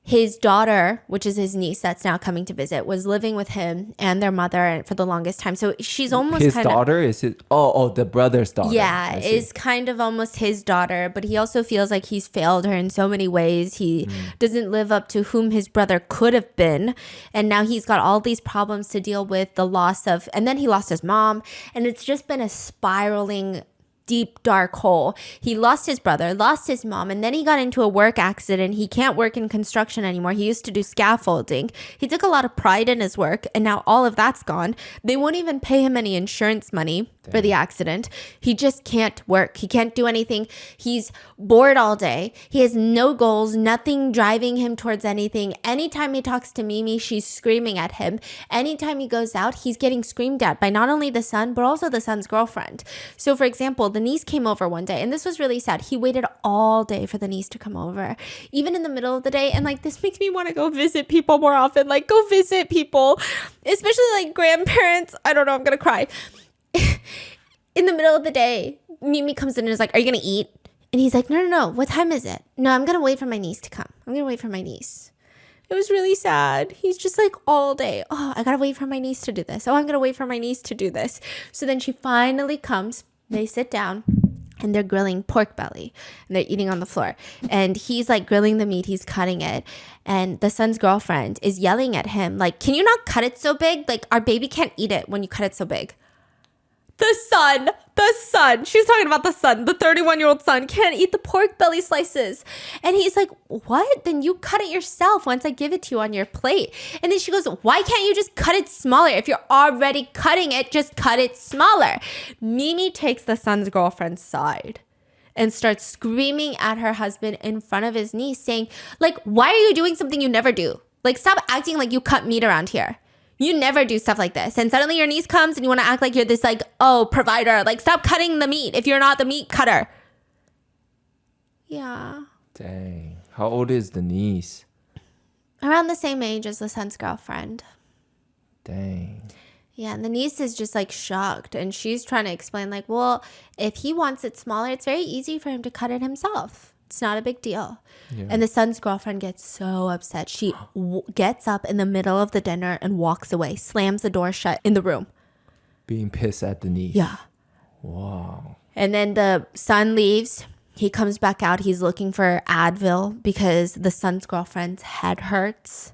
His daughter, which is his niece that's now coming to visit, was living with him and their mother for the longest time. So she's almost his kind of... daughter is his... Oh, the brother's daughter. Yeah, is kind of almost his daughter. But he also feels like he's failed her in so many ways. He doesn't live up to whom his brother could have been. And now he's got all these problems to deal with, the loss of... And then he lost his mom. And it's just been a spiraling deep dark hole. He lost his brother, lost his mom, and then he got into a work accident. He can't work in construction anymore. He used to do scaffolding. He took a lot of pride in his work, and now all of that's gone. They won't even pay him any insurance money for the accident. He just can't work. He can't do anything. He's bored all day. He has no goals, nothing driving him towards anything. Anytime he talks to Mimi, she's screaming at him. Anytime he goes out, he's getting screamed at by not only the son, but also the son's girlfriend. So for example, the niece came over one day, and this was really sad. He waited all day for the niece to come over, even in the middle of the day. And like, this makes me want to go visit people more often. Like, go visit people, especially like grandparents. I don't know, I'm going to cry. In the middle of the day, Mimi comes in and is like, are you going to eat? And he's like, no. What time is it? No, I'm going to wait for my niece to come. I'm going to wait for my niece. It was really sad. He's just like all day. Oh, I got to wait for my niece to do this. Oh, I'm going to wait for my niece to do this. So then she finally comes. They sit down and they're grilling pork belly and they're eating on the floor. And he's like grilling the meat. He's cutting it. And the son's girlfriend is yelling at him like, can you not cut it so big? Like, our baby can't eat it when you cut it so big. The son, she's talking about the son, the 31-year-old son can't eat the pork belly slices. And he's like, what? Then you cut it yourself once I give it to you on your plate. And then she goes, why can't you just cut it smaller? If you're already cutting it, just cut it smaller. Mimi takes the son's girlfriend's side and starts screaming at her husband in front of his niece saying, like, why are you doing something you never do? Like, stop acting like you cut meat around here. You never do stuff like this. And suddenly your niece comes and you want to act like you're this like, oh, provider. Like, stop cutting the meat if you're not the meat cutter. Yeah. Dang. How old is the niece? Around the same age as the son's girlfriend. Dang. Yeah, and the niece is just like shocked. And she's trying to explain like, well, if he wants it smaller, it's very easy for him to cut it himself. It's not a big deal. Yeah. And the son's girlfriend gets so upset. She gets up in the middle of the dinner and walks away, slams the door shut in the room. Being pissed at the niece. Yeah. Wow. And then the son leaves. He comes back out. He's looking for Advil because the son's girlfriend's head hurts.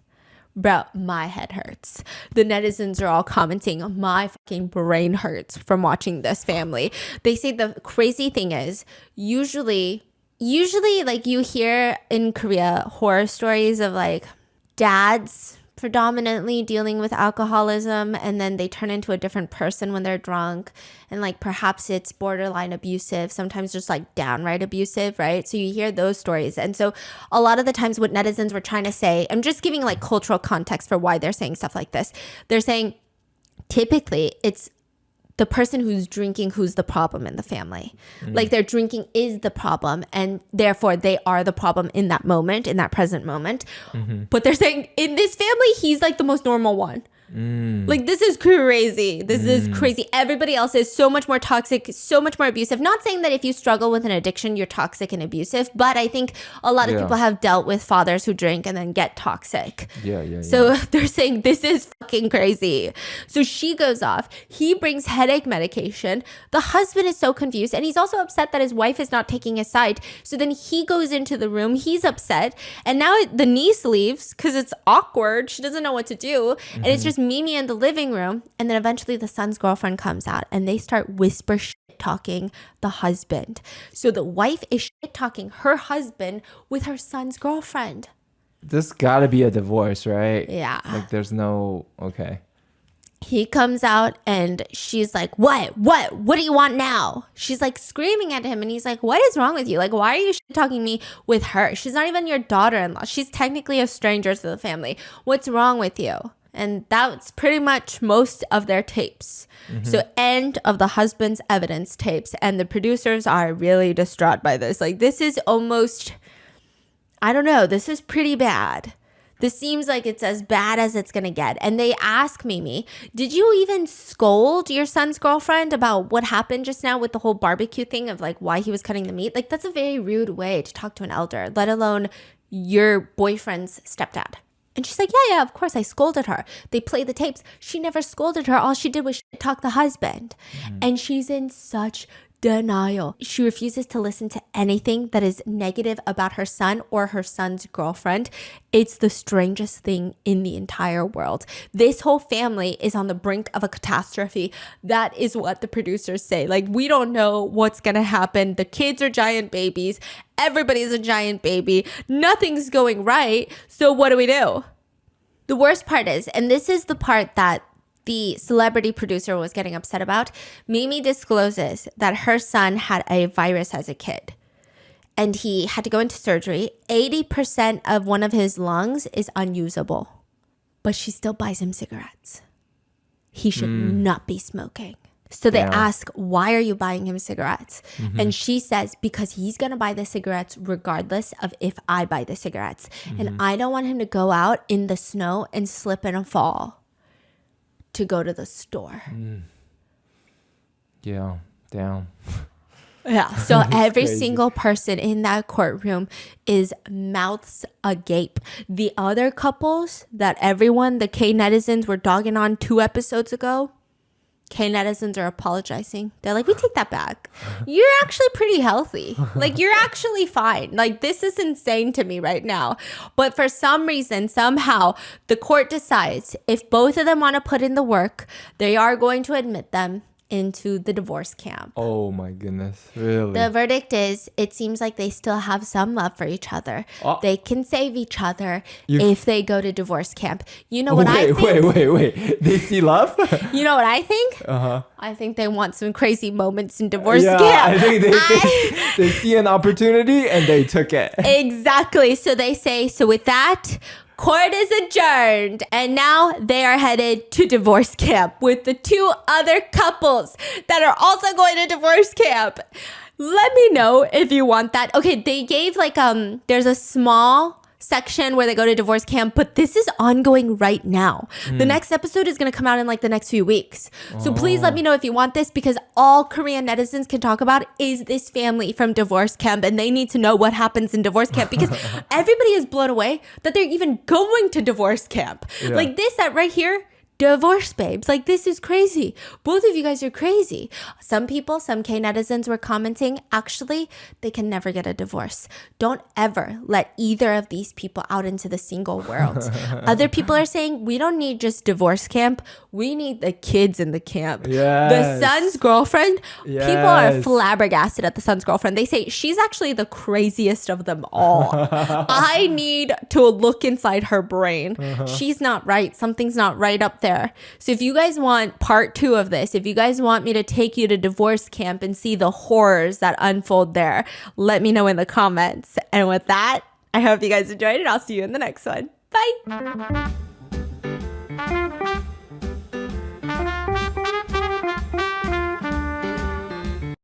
Bro, my head hurts. The netizens are all commenting, my fucking brain hurts from watching this family. They say the crazy thing is, usually like you hear in Korea horror stories of like dads predominantly dealing with alcoholism and then they turn into a different person when they're drunk, and like perhaps it's borderline abusive, sometimes just like downright abusive, right? So you hear those stories. And so a lot of the times what netizens were trying to say, I'm just giving like cultural context for why they're saying stuff like this. They're saying typically it's the person who's drinking who's the problem in the family. Like their drinking is the problem and therefore they are the problem in that moment, in that present moment. But they're saying in this family, he's like the most normal one. Like, this is crazy. This is crazy. Everybody else is so much more toxic, so much more abusive. Not saying that if you struggle with an addiction, you're toxic and abusive, but I think a lot of people have dealt with fathers who drink and then get toxic. So they're saying this is fucking crazy. So she goes off. He brings headache medication. The husband is so confused, and he's also upset that his wife is not taking his side. So then he goes into the room. He's upset, and now the niece leaves because it's awkward. She doesn't know what to do, and it's just Mimi in the living room. And then eventually the son's girlfriend comes out, and they start whisper shit talking the husband. So the wife is shit talking her husband with her son's girlfriend. This gotta be a divorce, right? Yeah. Like there's no, okay. He comes out and she's like, what do you want now? She's like screaming at him, and he's like, what is wrong with you? Like, why are you talking me with her? She's not even your daughter-in-law. She's technically a stranger to the family. What's wrong with you? And that's pretty much most of their tapes. So end of the husband's evidence tapes. And the producers are really distraught by this. Like, this is almost, I don't know, this is pretty bad. This seems like it's as bad as it's going to get. And they ask Mimi, did you even scold your son's girlfriend about what happened just now with the whole barbecue thing of like why he was cutting the meat? Like, that's a very rude way to talk to an elder, let alone your boyfriend's stepdad. And she's like, yeah, of course, I scolded her. They played the tapes. She never scolded her. All she did was talk the husband. And she's in such denial. She refuses to listen to anything that is negative about her son or her son's girlfriend. It's the strangest thing in the entire world. This whole family is on the brink of a catastrophe. That is what the producers say. Like, we don't know what's going to happen. The kids are giant babies. Everybody's a giant baby. Nothing's going right. So what do? The worst part is, and this is the part that the celebrity producer was getting upset about, Mimi discloses that her son had a virus as a kid and he had to go into surgery. 80% of one of his lungs is unusable, but she still buys him cigarettes. He should not be smoking. So they ask, why are you buying him cigarettes? And she says, because he's going to buy the cigarettes regardless of if I buy the cigarettes. And I don't want him to go out in the snow and slip and fall to go to the store. Yeah, damn. Yeah, so every crazy. single person in that courtroom is mouths agape. The other couples that the K-netizens were dogging on 2 episodes ago, K-netizens are apologizing. They're like, we take that back. You're actually pretty healthy. Like, you're actually fine. Like, this is insane to me right now. But for some reason, somehow, the court decides if both of them want to put in the work, they are going to admit them into the divorce camp. Oh my goodness, really? The verdict is, it seems like they still have some love for each other. They can save each other if they go to divorce camp. You know what I think? Wait. They see love? You know what I think? I think they want some crazy moments in divorce camp. I think they see an opportunity and they took it. Exactly. So they say, so with that, court is adjourned, and now they are headed to divorce camp with the 2 other couples that are also going to divorce camp. Let me know if you want that. Okay, they gave like there's a small section where they go to divorce camp, but this is ongoing right now. The next episode is going to come out in like the next few weeks. So please let me know if you want this, because all Korean netizens can talk about is this family from divorce camp, and they need to know what happens in divorce camp, because everybody is blown away that they're even going to divorce camp. Like this right here, divorce babes. Like, this is crazy. Both of you guys are crazy. Some K-netizens were commenting, actually, they can never get a divorce. Don't ever let either of these people out into the single world. Other people are saying, we don't need just divorce camp. We need the kids in the camp. The son's girlfriend, people are flabbergasted at the son's girlfriend. They say, she's actually the craziest of them all. I need to look inside her brain. She's not right. Something's not right up there. So if you guys want part 2 of this, if you guys want me to take you to divorce camp and see the horrors that unfold there, let me know in the comments. And with that, I hope you guys enjoyed it. I'll see you in the next one. Bye.